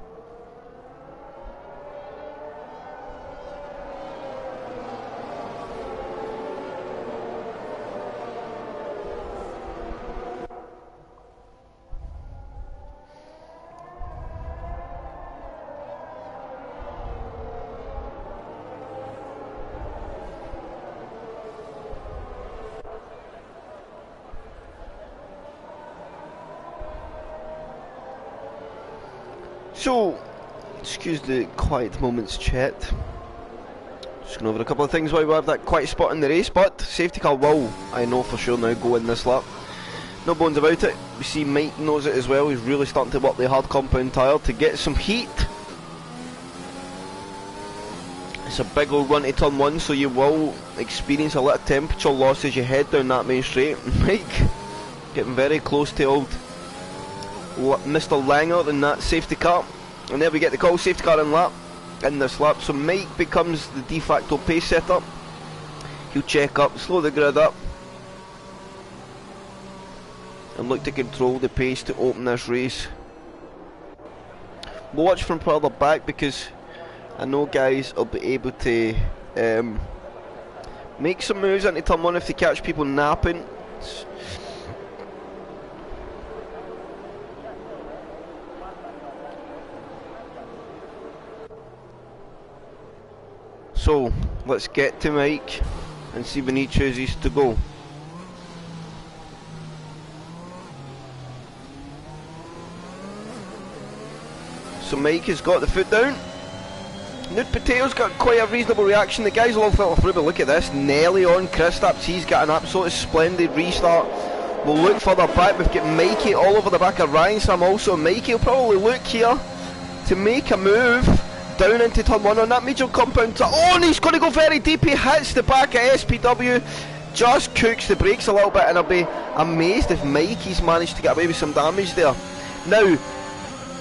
So, excuse the quiet moments chat. Just going over a couple of things while we have that quiet spot in the race, but safety car will, I know for sure now, go in this lap. No bones about it. We see Mike knows it as well. He's really starting to work the hard compound tyre to get some heat. It's a big old run to turn one, so you will experience a little temperature loss as you head down that main straight. Mike getting very close to old Mr. Langer in that safety car, and there we get the call, safety car in this lap. So Mike becomes the de facto pace setter. He'll check up, slow the grid up, and look to control the pace to open this race. We'll watch from further back because I know guys will be able to make some moves into turn one if they catch people napping. So let's get to Mike and see when he chooses to go. So Mike has got the foot down. Nude Potato's got quite a reasonable reaction. The guys will all filter through, but look at this. Nelly on Kristaps, he's got an absolutely splendid restart. We'll look further back. We've got Mikey all over the back of Ryan Sam also. Mikey will probably look here to make a move down into turn one on that medium compound. Oh, and he's going to go very deep. He hits the back of SPW, just cooks the brakes a little bit, and I'll be amazed if Mikey's managed to get away with some damage there. Now,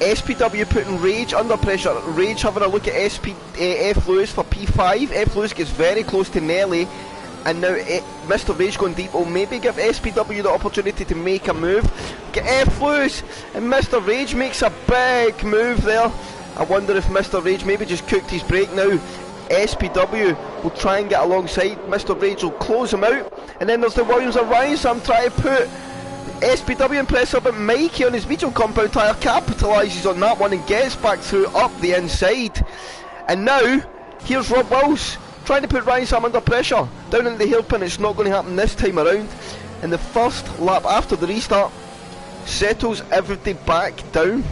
SPW putting Rage under pressure. Rage having a look at F Lewis for P5. F Lewis gets very close to Nelly, and now Mr. Rage going deep will maybe give SPW the opportunity to make a move. Get F Lewis, and Mr. Rage makes a big move there. I wonder if Mr. Rage maybe just cooked his brake now. SPW will try and get alongside. Mr. Rage will close him out. And then there's the Williams and Ryan, so I'm trying to put SPW in pressure, but Mikey on his medium compound tyre capitalises on that one and gets back through up the inside. And now, here's Rob Wills trying to put Ryan Sam under pressure. Down into the hairpin, it's not going to happen this time around. And the first lap after the restart settles everything back down.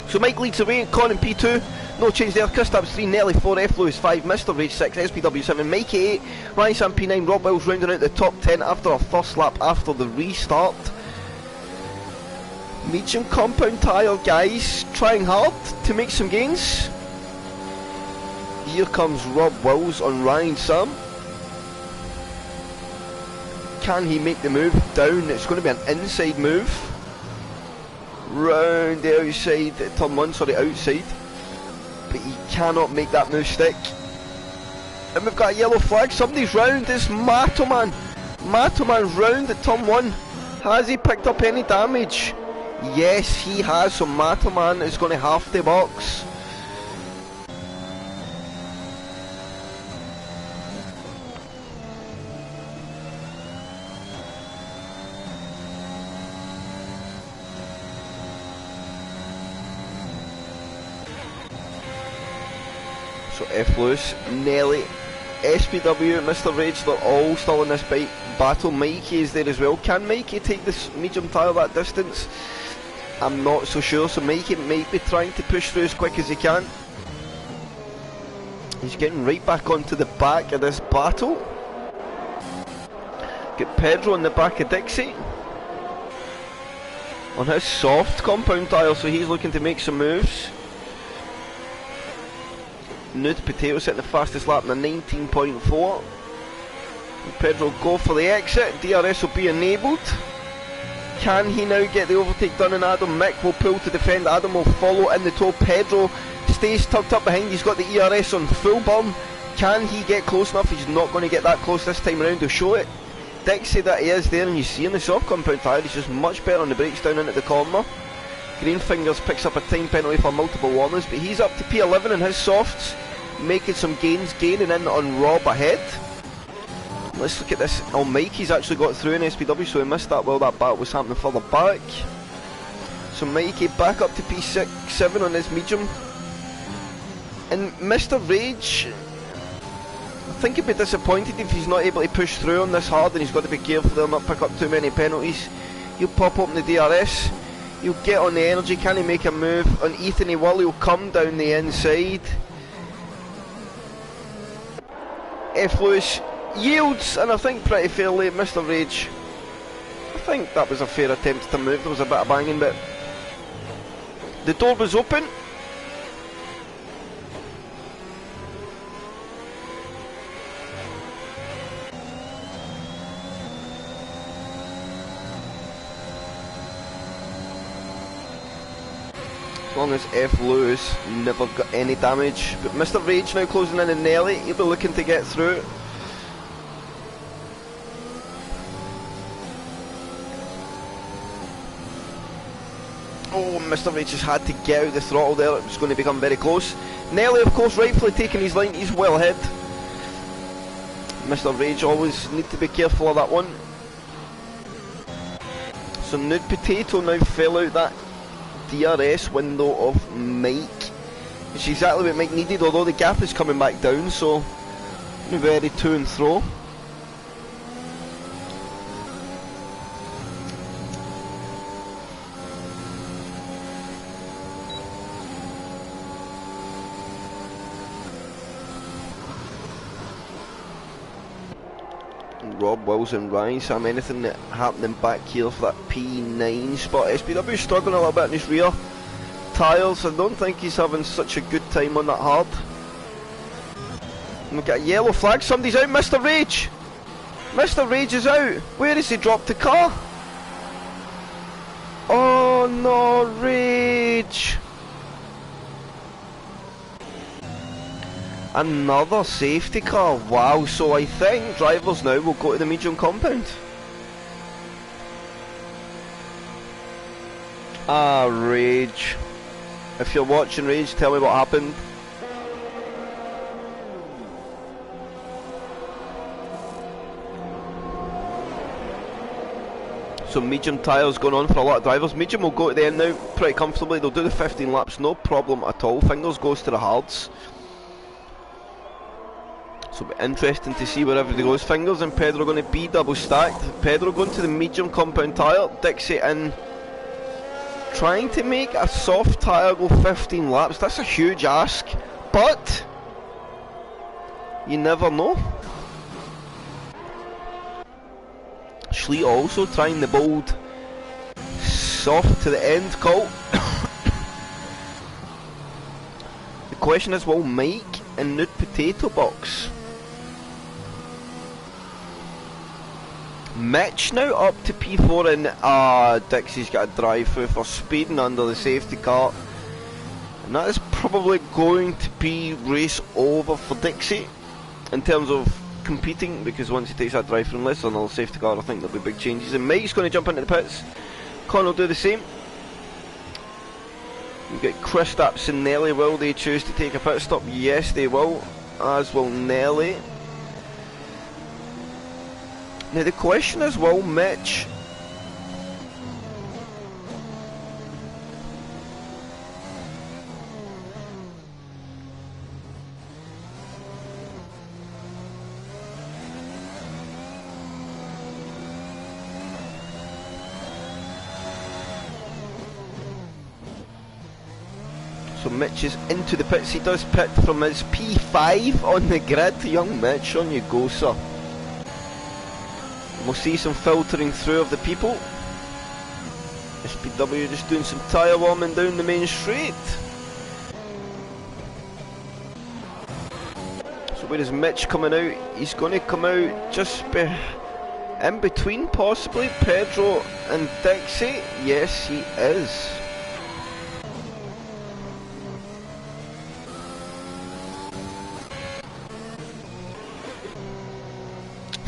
So Mike leads away, Colin P2, no change there. Kristaps 3, Nelly 4, F Lewis 5, Mr. Rage 6, SPW 7, Mikey 8, Ryan Sam P9, Rob Wills rounding out the top 10 after a first lap after the restart. Medium compound tyre guys trying hard to make some gains. Here comes Rob Wills on Ryan Sam. Can he make the move down? It's going to be an inside move. Round the outside, turn one, sorry, outside. But he cannot make that move stick. And we've got a yellow flag, somebody's round, it's Matoman. Matoman's round at turn one. Has he picked up any damage? Yes, he has, so Matoman is going to half the box. So F Lewis, Nelly, SPW, Mr. Rage, they're all still in this battle. Mikey is there as well. Can Mikey take this medium tyre that distance? I'm not so sure, so Mikey might be trying to push through as quick as he can. He's getting right back onto the back of this battle. Get Pedro in the back of Dixie on his soft compound tyre, so he's looking to make some moves. Nude Potato setting the fastest lap in the 19.4. Pedro go for the exit. DRS will be enabled. Can he now get the overtake done on Adam? Mick will pull to defend. Adam will follow in the tow. Pedro stays tucked up behind. He's got the ERS on full burn. Can he get close enough? He's not going to get that close this time around to show it. Dixie that he is there, and you see in the soft compound tyre he's just much better on the brakes down into the corner. Greenfingers picks up a time penalty for multiple warners, but he's up to P11 in his softs, making some gains, gaining in on Rob ahead. Let's look at this. Oh, Mikey's actually got through in SPW, so he missed that while that battle was happening further back. So Mikey back up to P6, 7 on his medium. And Mr. Rage, I think he'd be disappointed if he's not able to push through on this hard, and he's got to be careful they'll not pick up too many penalties. He'll pop open the DRS, he'll get on the energy. Can he make a move on Ethan? He will. He'll come down the inside. F. Lewis yields, and I think pretty fairly. Mr. Rage, I think that was a fair attempt to move. There was a bit of banging, but the door was open. As long as F. Lewis never got any damage. But Mr. Rage now closing in on Nelly. He'll be looking to get through. Oh, Mr. Rage just had to get out the throttle there. It was going to become very close. Nelly, of course, rightfully taking his line. He's well ahead. Mr. Rage always need to be careful of that one. So Nude Potato now fell out that DRS window of Mike, which is exactly what Mike needed, although the gap is coming back down, so very to and fro. Rob Wilson Rice, anything that happening back here for that P9 spot. SPW struggling a little bit in his rear tyres. I don't think he's having such a good time on that hard. We got a yellow flag, somebody's out. Mr. Rage! Mr. Rage is out! Where has he dropped the car? Oh no, Rage! Another safety car, wow, so I think drivers now will go to the medium compound. Ah, Rage. If you're watching, Rage, tell me what happened. So medium tyres going on for a lot of drivers. Medium will go to the end now pretty comfortably. They'll do the 15 laps, no problem at all. Fingers goes to the hards. So it'll be interesting to see where everybody goes. Fingers and Pedro are going to be double stacked. Pedro going to the medium compound tyre. Dixie in, trying to make a soft tyre go 15 laps. That's a huge ask, but you never know. Schleet also trying the bold soft to the end call. The question is, will Mike and Nude Potato box? Mitch now up to P4 and Dixie's got a drive through for speeding under the safety car, and that is probably going to be race over for Dixie in terms of competing, because once he takes that drive through, unless another safety car, I think there'll be big changes. And Mike's going to jump into the pits. Con will do the same. You get Kristaps and Nelly. Will they choose to take a pit stop? Yes, they will, as will Nelly. Now the question is, will Mitch So Mitch is into the pits. He does pit from his P5 on the grid. Young Mitch, on you go, sir. We'll see some filtering through of the people. SPW just doing some tyre warming down the main straight. So where is Mitch coming out? He's going to come out just in between possibly Pedro and Dixie. Yes, he is.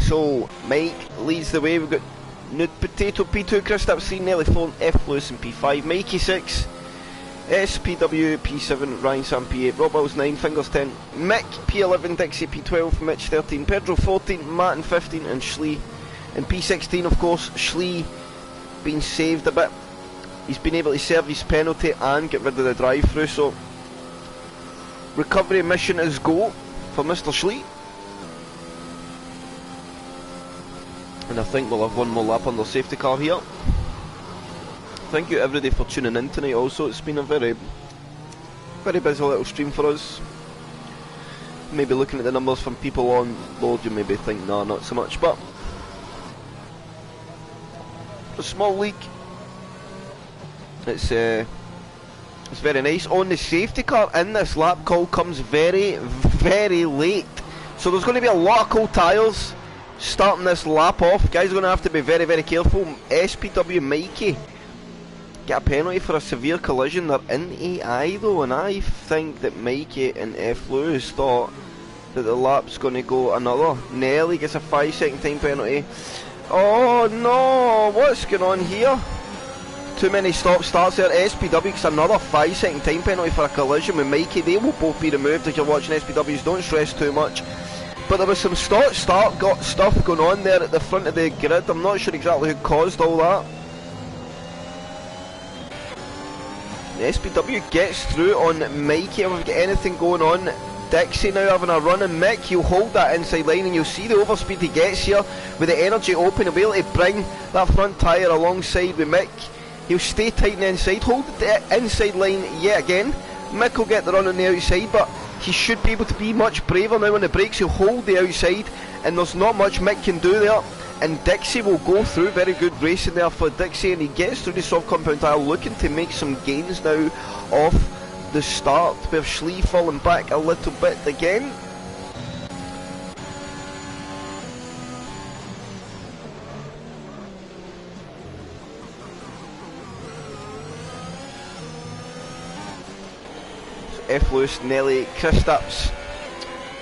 So Mike leads the way. We've got Nude Potato P2, Kristaps 3, Nelly 4, F Lewis and P5, Mikey 6, SPW P7, Ryan Sam P8, Rob Wills 9, Fingers 10, Mick P11, Dixie P12, Mitch 13, Pedro 14, Martin 15 and Schlee in P16. Of course, Schlee been saved a bit. He's been able to serve his penalty and get rid of the drive-through, so recovery mission is go for Mr. Schlee. And I think we'll have one more lap on the safety car here. Thank you everybody for tuning in tonight also. It's been a very busy little stream for us. Maybe looking at the numbers from people on board, you maybe think, nah, not so much, but a small leak. It's very nice. On the safety car in this lap call comes very late. So there's going to be a lot of cold tyres starting this lap off. Guys are going to have to be very careful. SPW Mikey get a penalty for a severe collision. They're in AI though, and I think that Mikey and F Lewis thought that the lap's going to go another. Nelly gets a 5-second time penalty. Oh no, what's going on here? Too many stop-starts there. SPW gets another 5-second time penalty for a collision with Mikey. They will both be removed if you're watching SPWs. Don't stress too much. But there was some stop-start got stuff going on there at the front of the grid. I'm not sure exactly who caused all that. SPW gets through on Mikey. Have we got anything going on? Dixie now having a run, and Mick, he'll hold that inside line, and you'll see the overspeed he gets here with the energy open. He'll be able to bring that front tyre alongside with Mick. He'll stay tight on the inside, hold the inside line yet again. Mick will get the run on the outside, but he should be able to be much braver now on the brakes. He'll hold the outside, and there's not much Mick can do there. And Dixie will go through. Very good racing there for Dixie, and he gets through the soft compound tile, looking to make some gains now off the start, with Schlee falling back a little bit again. So F Lewis, Nelly, Kristaps.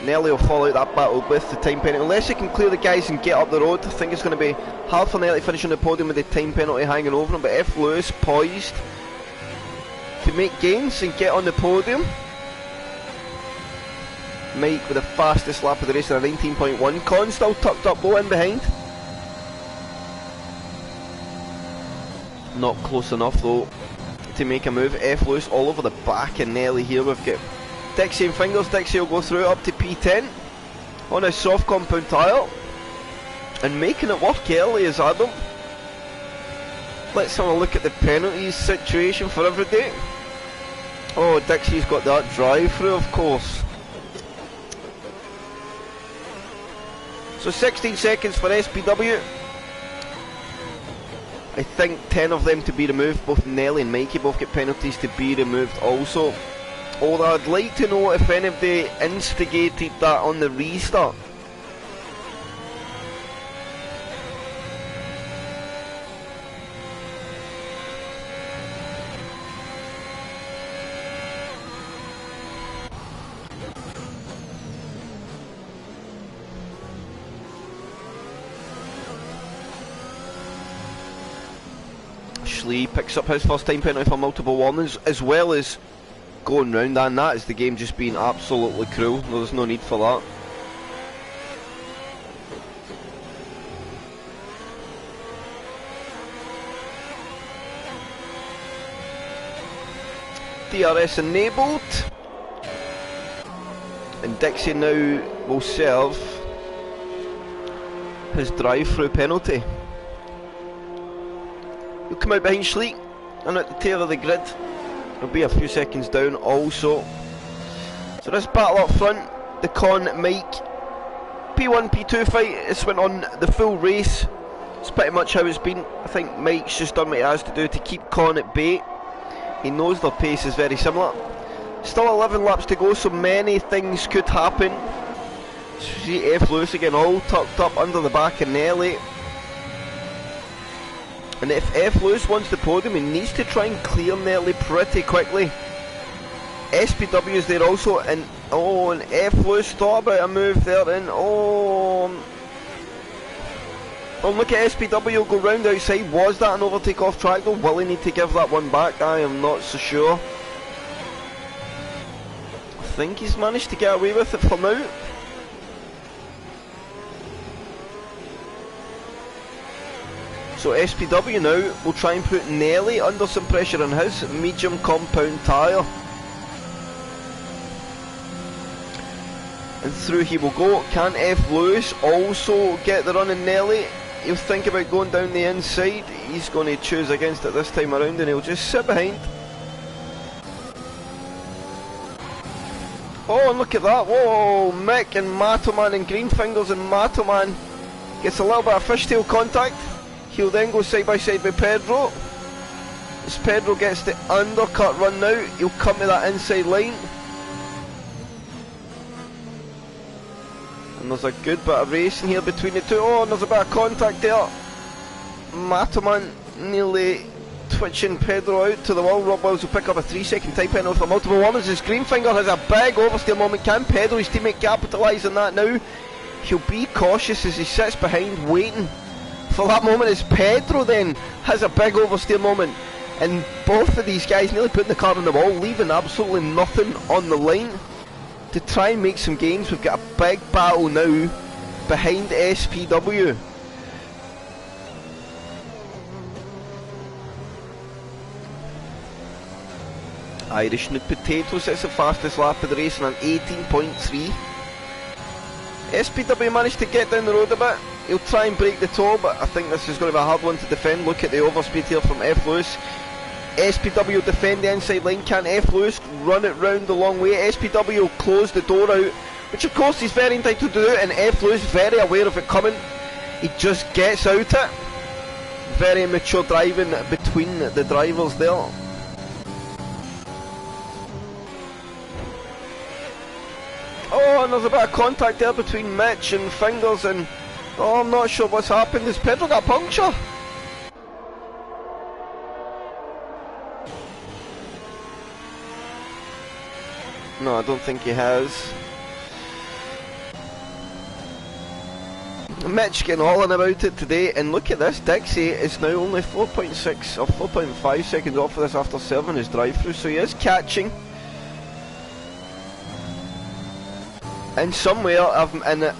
Nelly will fall out that battle with the time penalty. Unless he can clear the guys and get up the road, I think it's going to be hard for Nelly to finish on the podium with the time penalty hanging over him. But F Lewis poised to make gains and get on the podium. Mike with the fastest lap of the race at a 19.1. Con still tucked up low in behind. Not close enough though to make a move. F Lewis all over the back of Nelly here. We've got Dixie and Fingers. Dixie will go through up to P10 on a soft compound tyre and making it work early is Adam. Let's have a look at the penalties situation for every day. Oh, Dixie's got that drive through, of course. So 16 seconds for SPW. I think 10 of them to be removed. Both Nelly and Mikey both get penalties to be removed also. Although I'd like to know if anybody instigated that on the restart. Schlee picks up his first time penalty for multiple warnings, as well as going round, and that is the game just being absolutely cruel. There's no need for that. DRS enabled, and Dixie now will serve his drive-through penalty. He'll come out behind Schlee and at the tail of the grid. He'll be a few seconds down also. So this battle up front, the Con Mike P1 P2 fight, it's went on the full race. It's pretty much how it's been. I think Mike's just done what he has to do to keep Con at bay. He knows their pace is very similar. Still 11 laps to go, so many things could happen. See F Lewis again, all tucked up under the back of Nelly. And if F Lewis wants the podium, he needs to try and clear Nelly pretty quickly. SPW is there also, and oh, and F Lewis thought about a move there, and oh, Oh, look at SPW go round outside. Was that an overtake off track though? Will he need to give that one back? I am not so sure. I think he's managed to get away with it for now. So SPW now will try and put Nelly under some pressure on his medium compound tyre. And through he will go. Can F. Lewis also get the run in Nelly? He'll think about going down the inside. He's going to choose against it this time around and he'll just sit behind. Oh, and look at that. Whoa, Mick and Matoman and Greenfingers, and Matoman gets a little bit of fishtail contact. He'll then go side by side with Pedro. As Pedro gets the undercut run now, he'll come to that inside line. And there's a good bit of racing here between the two. Oh, and there's a bit of contact there. Matoman nearly twitching Pedro out to the wall. Rob Wells will pick up a 3-second time penalty for multiple warnings. As Greenfinger has a big oversteer moment. Can Pedro, his teammate, capitalise on that now? He'll be cautious as he sits behind waiting for that moment as Pedro then has a big oversteer moment. And both of these guys nearly putting the car on the wall, leaving absolutely nothing on the line to try and make some gains. We've got a big battle now behind SPW. Irish Nude Potatoes hits the fastest lap of the race on an 18.3. SPW managed to get down the road a bit. He'll try and break the toe, but I think this is going to be a hard one to defend. Look at the overspeed here from F. Lewis. SPW defend the inside line. Can F. Lewis run it round the long way? SPW will close the door out, which of course he's very entitled to do, and F. Lewis very aware of it coming. He just gets out it. Very immature driving between the drivers there. Oh, and there's a bit of contact there between Mitch and Fingers, and oh, I'm not sure what's happened. Has Pedro got a puncture? No, I don't think he has. Mitch getting all in about it today, and look at this. Dixie is now only 4.6 or 4.5 seconds off of this after serving his drive-through, so he is catching. And somewhere in it,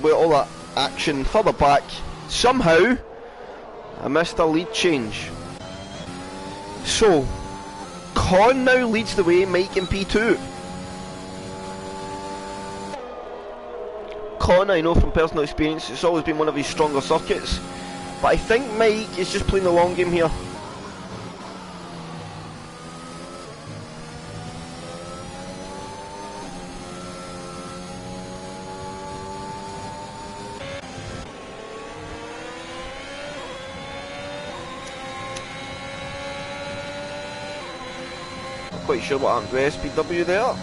with all that action further back, somehow I missed a lead change. So Con now leads the way, Mike in P2. Con, I know from personal experience, it's always been one of his stronger circuits, but I think Mike is just playing the long game here. Quite sure what happened to SPW there.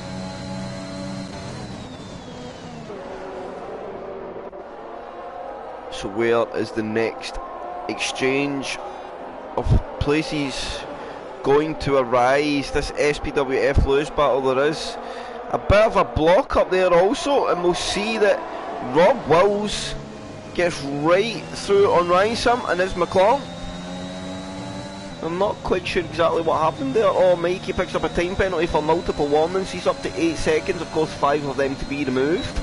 So where is the next exchange of places going to arise? This SPW F. Lewis battle, there is a bit of a block up there also, and we'll see that Rob Wills gets right through on Rhinesham and his McLaren. I'm not quite sure exactly what happened there. Oh, Mikey picks up a time penalty for multiple warnings. He's up to 8 seconds, of course 5 of them to be removed.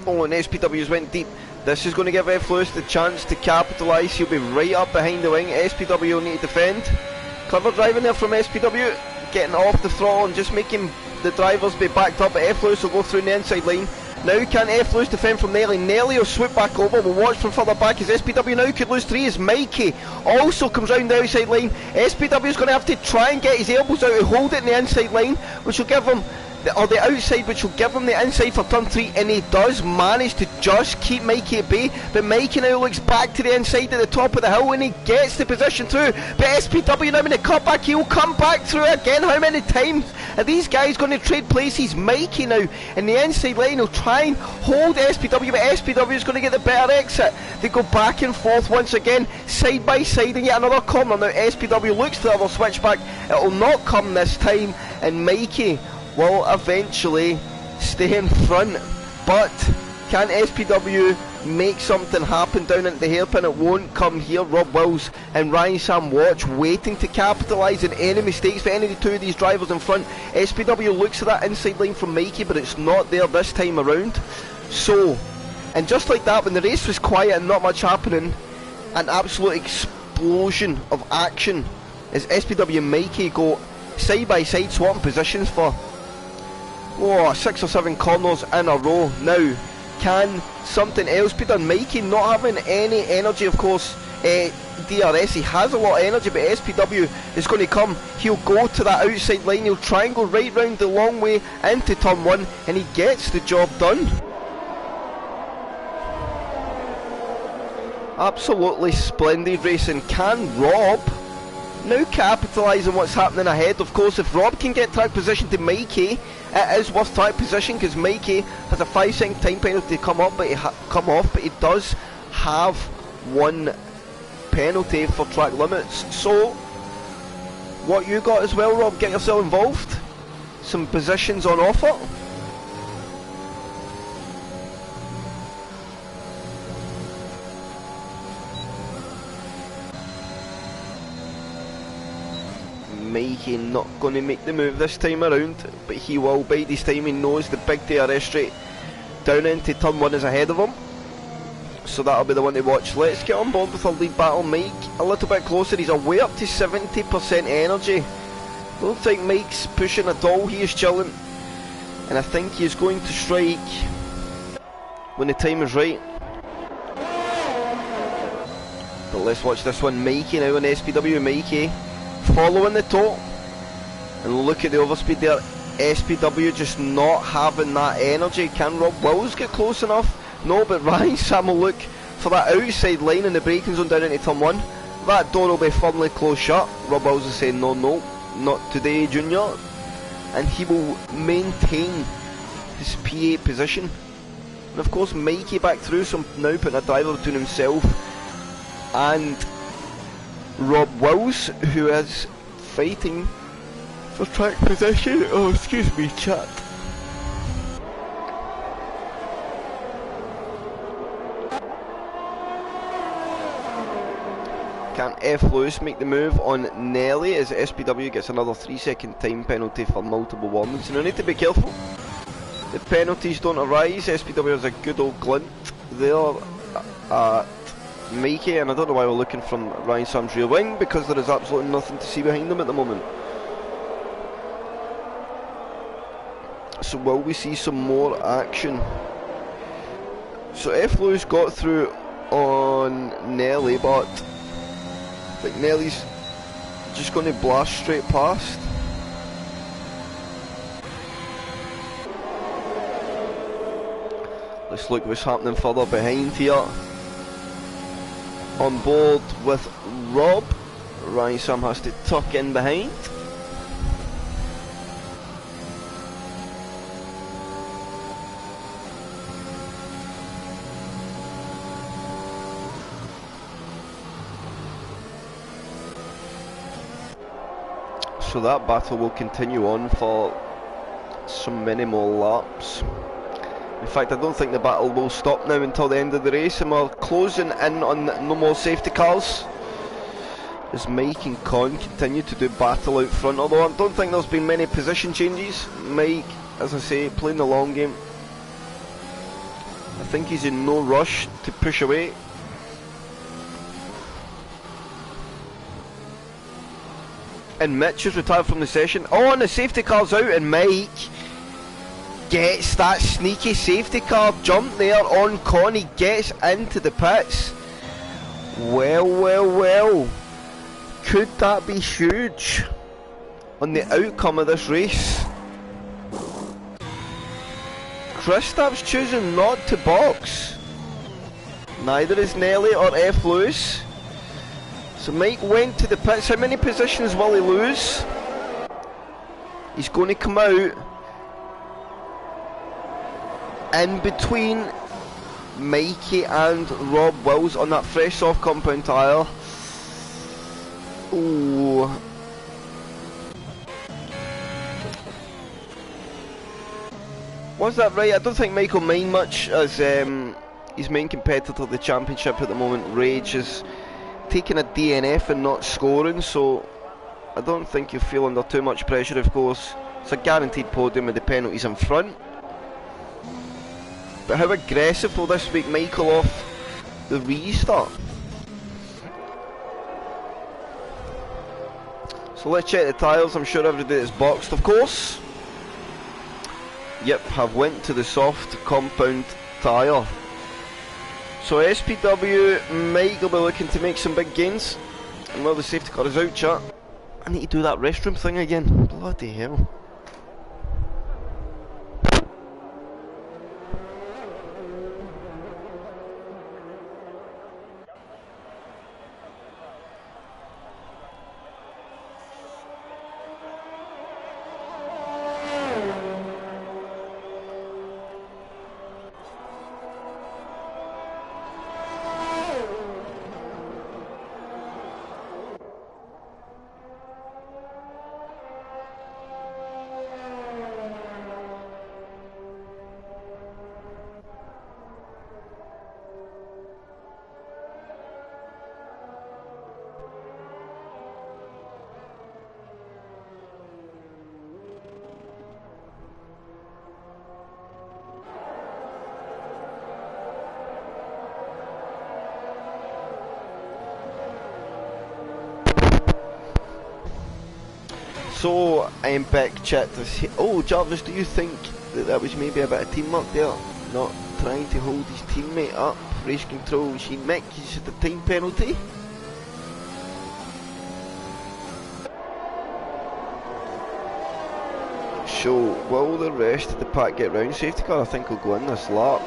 Oh, and SPW's went deep. This is going to give F. Lewis the chance to capitalise. He'll be right up behind the wing. SPW will need to defend. Clever driving there from SPW, getting off the throttle and just making the drivers be backed up. But F. Lewis will go through the inside line. Now can F. Lewis defend from Nelly? Nelly will swoop back over. We'll watch from further back as SPW now could lose 3 as Mikey also comes round the outside line. SPW is going to have to try and get his elbows out to hold it in the inside line, which will give him or the outside, which will give him the inside for turn 3, and he does manage to just keep Mikey at bay. But Mikey now looks back to the inside at the top of the hill, and he gets the position through. But SPW now in the cutback, he'll come back through again. How many times are these guys going to trade places? Mikey now in the inside lane, he'll try and hold SPW, but SPW is going to get the better exit. They go back and forth once again, side by side, and yet another corner. Now SPW looks to the other switchback, it will not come this time, and Mikey will eventually stay in front. But can SPW make something happen down at the hairpin? It won't come here. Rob Wills and Ryan Sam Watch waiting to capitalise on any mistakes for any of the two of these drivers in front. SPW looks at that inside line from Mikey, but it's not there this time around. So, and just like that, when the race was quiet and not much happening, an absolute explosion of action as SPW and Mikey go side by side, swapping positions for 6 or 7 corners in a row. Now, can something else be done? Mikey not having any energy, of course. DRS, he has a lot of energy, but SPW is going to come. He'll go to that outside line, he'll try and go right round the long way into turn 1, and he gets the job done. Absolutely splendid racing. Can Rob now capitalise on what's happening ahead? Of course, if Rob can get track position to Mikey, it is worth track position, because Mikey has a 5-second time penalty to come off, but he does have 1 penalty for track limits. So, what you got as well, Rob? Get yourself involved. Some positions on offer. Mikey not going to make the move this time around, but he will bide his time. He knows the big DRS straight down into turn 1 is ahead of him, so that'll be the one to watch. Let's get on board with our lead battle. Mike a little bit closer, he's away up to 70% energy. Don't think Mike's pushing at all, he is chilling, and I think he's going to strike when the time is right. But let's watch this one. Mikey now on SPW. Mikey following the top, and look at the overspeed there. SPW just not having that energy. Can Rob Wills get close enough? No, but Ryan Sam will look for that outside line in the braking zone down into turn 1. That door will be firmly closed shut. Rob Wills is saying no, not today, Junior, and he will maintain his P8 position. And of course Mikey back through, so now putting a driver between himself and Rob Wills, who is fighting for track position. Oh, excuse me, chat. Can F. Lewis make the move on Nelly as SPW gets another 3-second time penalty for multiple warnings? And we need to be careful the penalties don't arise. SPW has a good old glint there at Mikey, and I don't know why we're looking from Ryan Sam's rear wing, because there is absolutely nothing to see behind them at the moment. So will we see some more action? So F. Lewis got through on Nelly, but I think Nelly's just going to blast straight past. Let's look what's happening further behind here. On board with Rob, Ryan Sam has to tuck in behind. So that battle will continue on for some many more laps. In fact, I don't think the battle will stop now until the end of the race, and we're closing in on no more safety cars as Mike and Con continue to do battle out front, although I don't think there's been many position changes. Mike, as I say, playing the long game. I think he's in no rush to push away. And Mitch is retired from the session. Oh, and the safety car's out, and Mike gets that sneaky safety car jump there on Con. He gets into the pits. Well. Could that be huge on the outcome of this race? Kristaps choosing not to box. Neither is Nelly or F. Lewis. So Mike went to the pits. How many positions will he lose? He's going to come out in between Mikey and Rob Wills on that fresh soft compound tyre. Ooh. Was that right? I don't think Mike will mind much, as his main competitor at the championship at the moment, Rage, is taking a DNF and not scoring, so I don't think you'll feel under too much pressure. Of course, it's a guaranteed podium with the penalties in front. But how aggressive will this make Michael off the restart? So let's check the tyres. I'm sure everybody is boxed, of course. Yep, I've went to the soft compound tyre. So SPW might be looking to make some big gains. And while the safety car is out, chat, I need to do that restroom thing again. Bloody hell. So I'm back, chat. Oh, Jarvis, do you think that was maybe a bit of teamwork there? Not trying to hold his teammate up. Race control machine Mick, he's at the time penalty. So, will the rest of the pack get round? Safety car, I think, will go in this lap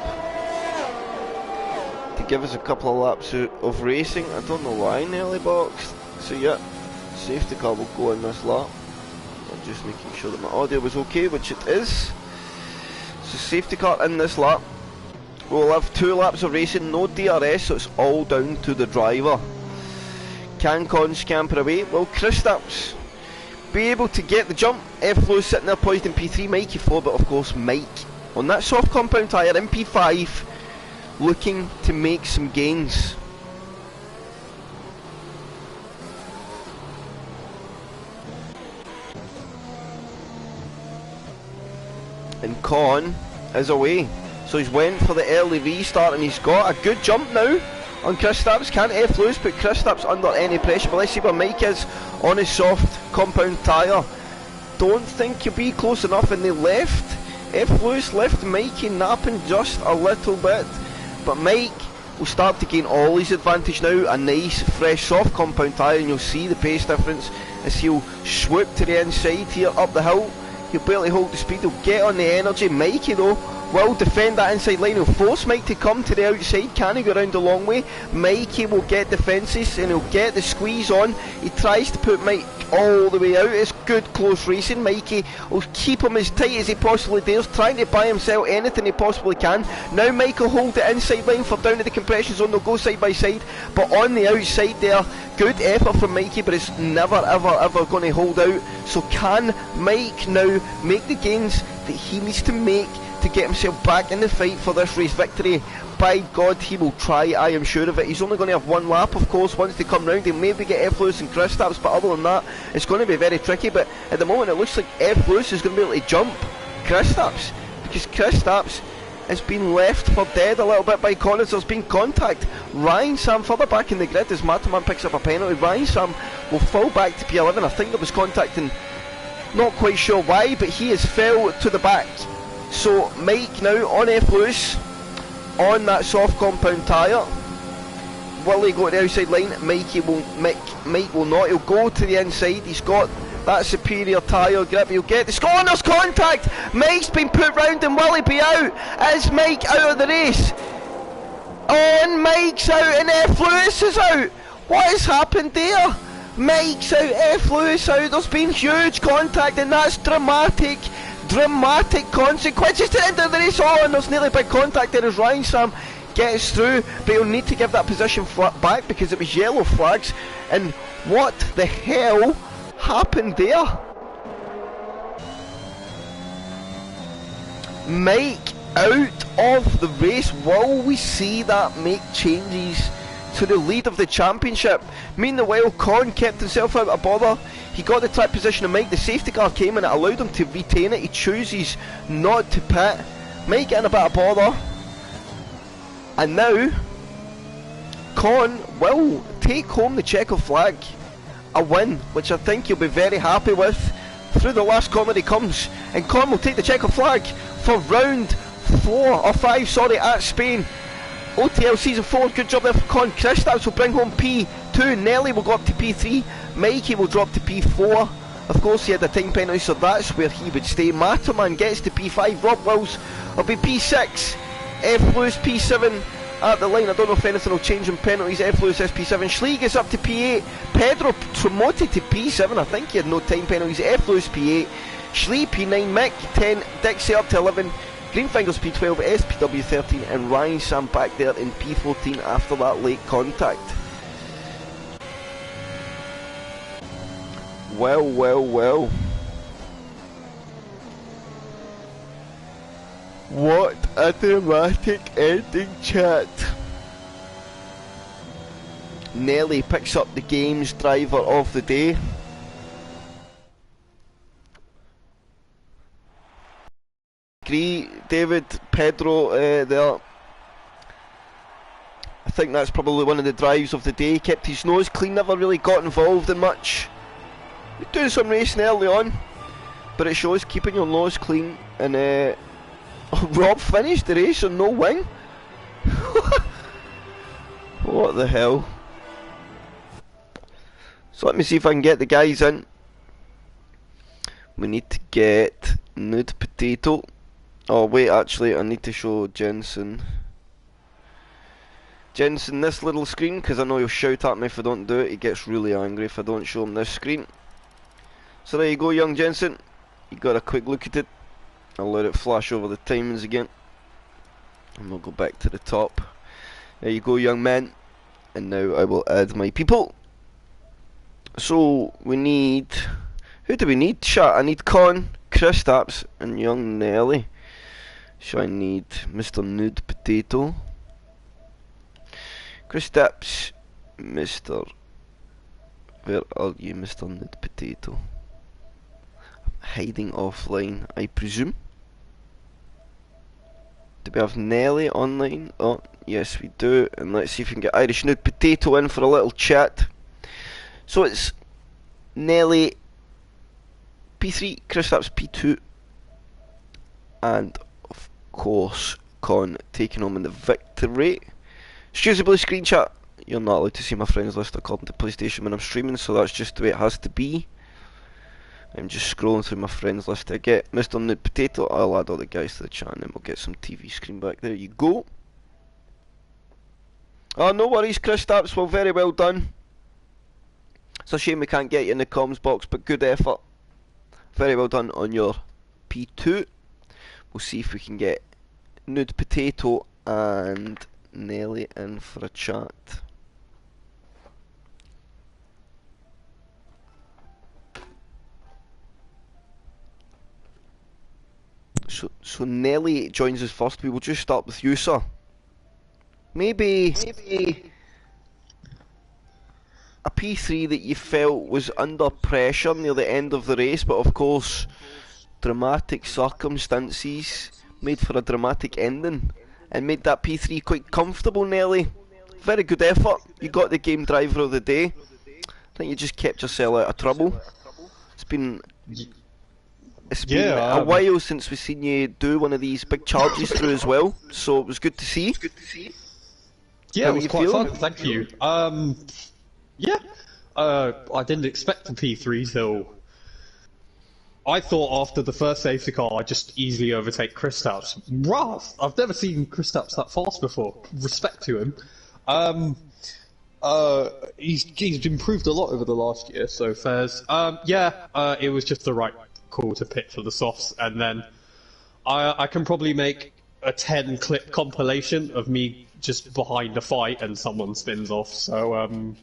to give us a couple of laps of racing. I don't know why Nelly boxed. So yeah, safety car will go in this lap. I'm just making sure that my audio was okay, which it is. So safety car in this lap. We'll have 2 laps of racing, no DRS, so it's all down to the driver. Can Con scamper away? Will Kristaps be able to get the jump? F-Flow sitting there poised in P3, Mikey 4, but of course Mike on that soft compound tyre in P5, looking to make some gains. And Con is away. So he's went for the early restart and he's got a good jump now on Kristaps. Can't F. Lewis put Kristaps under any pressure, but let's see where Mike is on his soft compound tyre. Don't think he'll be close enough, and they left. F. Lewis left Mikey napping just a little bit, but Mike will start to gain all his advantage now. A nice fresh soft compound tyre, and you'll see the pace difference as he'll swoop to the inside here up the hill. He'll barely hold the speed, he'll get on the energy. Mikey though will defend that inside line, he'll force Mike to come to the outside. Can he go around the long way? Mikey will get defences and he'll get the squeeze on. He tries to put Mike all the way out. It's good close racing. Mikey will keep him as tight as he possibly dares, trying to buy himself anything he possibly can. Now Mike will hold the inside line for down to the compression zone. They'll go side by side, but on the outside there, good effort from Mikey, but it's never ever going to hold out. So can Mike now make the gains that he needs to make to get himself back in the fight for this race victory? By God, he will try, I am sure of it. He's only going to have 1 lap, of course. Once they come round, he'll maybe get F. Lewis and Kristaps, but other than that, it's going to be very tricky. But at the moment, it looks like F. Lewis is going to be able to jump Kristaps, because Kristaps has been left for dead a little bit by Connors. There's been contact. Ryan Sam further back in the grid as Mataman picks up a penalty. Ryan Sam will fall back to P11. I think there was contact, and not quite sure why, but he has fell to the back. So Mike now on F. Lewis on that soft compound tyre. Will he go to the outside line? Mike will not. He'll go to the inside. He's got That superior tyre grip, he'll get the score, and there's contact! Mike's been put round and will he be out? Is Mike out of the race? And Mike's out and F. Lewis is out! What has happened there? Mike's out, F. Lewis out, there's been huge contact and that's dramatic consequences to the end of the race. Oh, and there's nearly big contact there as Ryan Sam gets through, but he'll need to give that position back because it was yellow flags. And what the hell happened there? Mike out of the race. Will we see that make changes to the lead of the championship? Meanwhile, Con kept himself out of bother. He got the track position of Mike. The safety car came and it allowed him to retain it. He chooses not to pit. Mike getting a bit of bother. And now, Con will take home the checker flag. A win, which I think he'll be very happy with. Through the last corner he comes. And Con will take the checker flag for round 5, sorry, at Spain. OTL Season 4, good job there for Con. Kristaps will bring home P2, Nelly will go up to P3, Mikey will drop to P4. Of course he had a time penalty, so that's where he would stay. Matterman gets to P5, Rob Wills will be P6, F. Lewis P7 at the line. I don't know if anything will change in penalties. F. Lewis is P7, Schlee gets up to P8, Pedro promoted to P7, I think he had no time penalties. F. Lewis P8, Schlee P9, Mick 10, Dixie up to 11, Greenfingers P12, SPW 13 and Ryan Sam back there in P14 after that late contact. Well. What a dramatic ending, chat. Nelly picks up the game's driver of the day. Agree, David, Pedro there. I think that's probably one of the drives of the day. Kept his nose clean, never really got involved in much. He's doing some racing early on, but it shows keeping your nose clean. And Rob finished the race on no wing. What the hell? So let me see if I can get the guys in. We need to get Nude Potato. Oh wait, actually I need to show Jensen this little screen, because I know he'll shout at me if I don't do it. He gets really angry if I don't show him this screen. So there you go, young Jensen. You got a quick look at it. I'll let it flash over the timings again, and we'll go back to the top. There you go, young man. And now I will add my people. So we need, who do we need? Chat, I need Con, Kristaps and young Nelly. So I need Mr. Nude Potato, Kristaps, Mr. Where are you, Mr. Nude Potato? Hiding offline, I presume. Do we have Nelly online? Oh, yes we do. And let's see if we can get Irish Nude Potato in for a little chat. So it's Nelly P3, Kristaps P2, and of course Con taking home in the victory. Excuse the blue screen, chat. You're not allowed to see my friends list according to PlayStation when I'm streaming, so that's just the way it has to be. I'm just scrolling through my friends list to get Mr. Nude Potato. I'll add all the guys to the chat and then we'll get some TV screen back. There you go. Oh, no worries, Kristaps. Well, very well done. It's a shame we can't get you in the comms box, but good effort. Very well done on your P2. We'll see if we can get Nude Potato and Nelly in for a chat. So Nelly joins us first. We will just start with you, sir. Maybe a P3 that you felt was under pressure near the end of the race, but of course dramatic circumstances made for a dramatic ending and made that P3 quite comfortable. Nelly, very good effort. You got the game driver of the day. I think you just kept yourself out of trouble. It's been a while since we've seen you do one of these big charges through as well, so it was good to see. Yeah, it was quite fun, thank you. Yeah, I didn't expect the P3 till I thought after the first safety car, I'd just easily overtake Kristaps. Rough! I've never seen Kristaps that fast before. Respect to him. He's improved a lot over the last year, so fairs. It was just the right call to pick for the softs, and then I can probably make a 10-clip compilation of me just behind a fight and someone spins off. So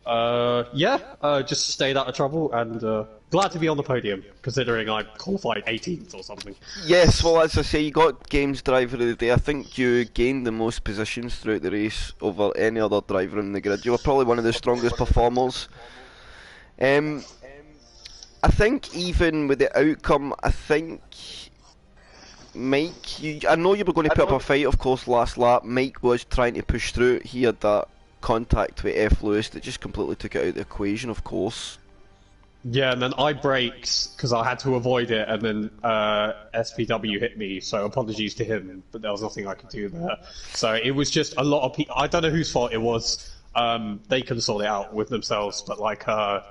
just stayed out of trouble and glad to be on the podium, considering I qualified 18th or something. Yes, well, as I say, you got Games Driver of the Day. I think you gained the most positions throughout the race over any other driver in the grid. You were probably one of the strongest performers. I think even with the outcome, I think Mike, I know you were going to put up a fight, of course, last lap. Mike was trying to push through. He had that contact with F. Lewis that just completely took it out of the equation, of course. Yeah, and then I braked because I had to avoid it, and then SPW hit me, so apologies to him, but there was nothing I could do there. So it was just a lot of people. I don't know whose fault it was. They can sort it out with themselves, but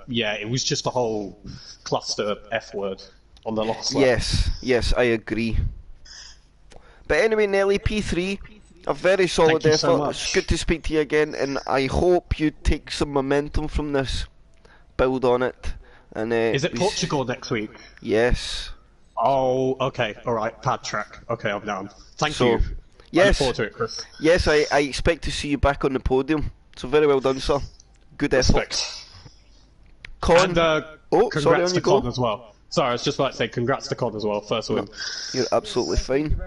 it was just a whole cluster F word on the last lap. Yes, I agree. But anyway, Nelly, P3, a very solid effort. So it's good to speak to you again, and I hope you take some momentum from this, build on it. And is it Portugal next week? Yes. Oh, okay, alright, pad track. Okay, I'm down. Thank you. Yes, I look forward to it, Chris. Yes, I expect to see you back on the podium. So very well done, sir. Good effort. Con. And on congrats to you go. Con as well. Sorry, I was just about to say congrats to Con as well, first win. You're absolutely fine.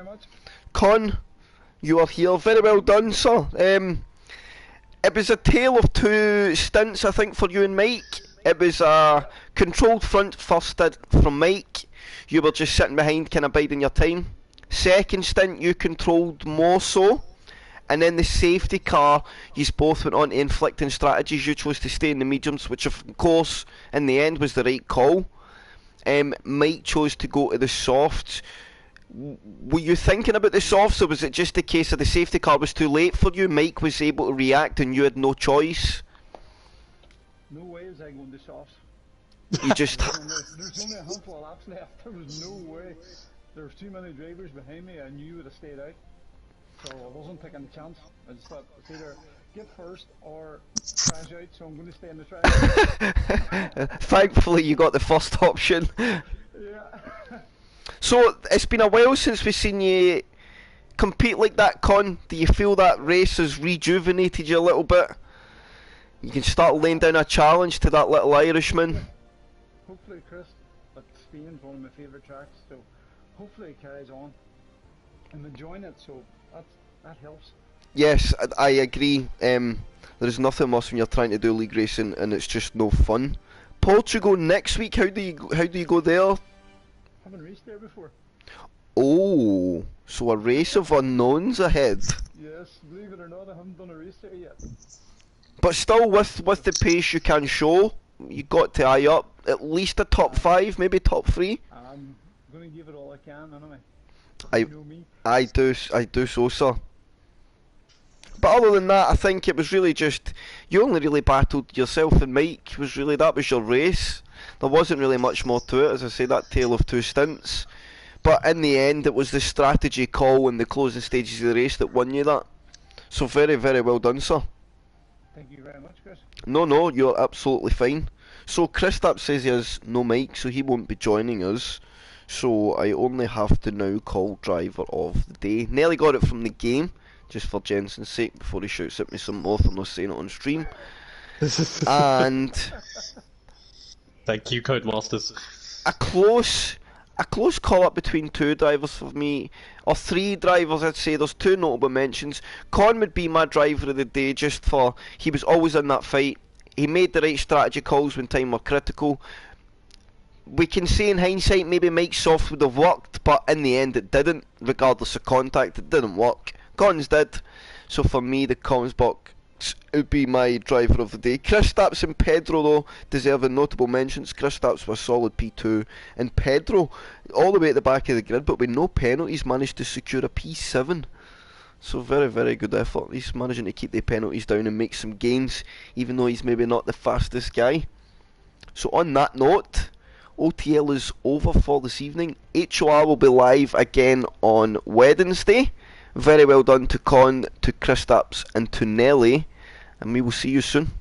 Con, you are here. Very well done, sir. It was a tale of two stints, I think, for you and Mike. It was a controlled front first stint from Mike. You were just sitting behind, kind of biding your time. Second stint, you controlled more so. And then the safety car, you both went on to inflicting strategies. You chose to stay in the mediums, which of course, in the end, was the right call. Mike chose to go to the softs. Were you thinking about the softs, or was it just a case of the safety car was too late for you? Mike was able to react and you had no choice? No way was I going to softs. You just... There's only a handful of laps left. There was no way. There was too many drivers behind me. I knew you would have stayed out. So I wasn't taking the chance. I just thought it's either get first or crash out, so I'm going to stay in the track. Thankfully you got the first option. Yeah. So it's been a while since we've seen you compete like that, Con. Do you feel that race has rejuvenated you a little bit? You can start laying down a challenge to that little Irishman. Hopefully, Chris, but Spain's one of my favourite tracks, so hopefully it carries on. I'm enjoying it, so that helps. Yes, I agree. There's nothing worse when you're trying to do league racing and it's just no fun. Portugal next week. How do you go there? Haven't raced there before. Oh, so a race of unknowns ahead. Yes, believe it or not, I haven't done a race there yet. But still, with the pace you can show, you got to eye up at least a top 5, maybe top 3. I'm going to give it all I can, anyway. You know me. I do so, sir. But other than that, I think it was really just, you only really battled yourself and Mike. That was your race. There wasn't really much more to it, as I say, that tale of two stints. But in the end, it was the strategy call in the closing stages of the race that won you that. So very, very well done, sir. Thank you very much, Chris. No, you're absolutely fine. So Kristaps says he has no mic, so he won't be joining us. So I only have to now call driver of the day. Nearly got it from the game, just for Jensen's sake, before he shouts at me some more for not saying it on stream. And thank you, Codemasters. A close call up between two drivers for me, or three drivers I'd say. There's two notable mentions. Con would be my driver of the day, just for he was always in that fight. He made the right strategy calls when time were critical. We can say in hindsight maybe Mike's soft would have worked, but in the end it didn't. Regardless of contact, it didn't work. Con's did. So for me, the Comsbox would be my driver of the day. Kristaps and Pedro though deserving notable mentions. Kristaps was solid P2, and Pedro all the way at the back of the grid, but with no penalties managed to secure a P7. So very, very good effort. He's managing to keep the penalties down and make some gains, even though he's maybe not the fastest guy. So on that note, OTL is over for this evening. HOR will be live again on Wednesday. Very well done to Con, to Kristaps and to Nelly, and we will see you soon.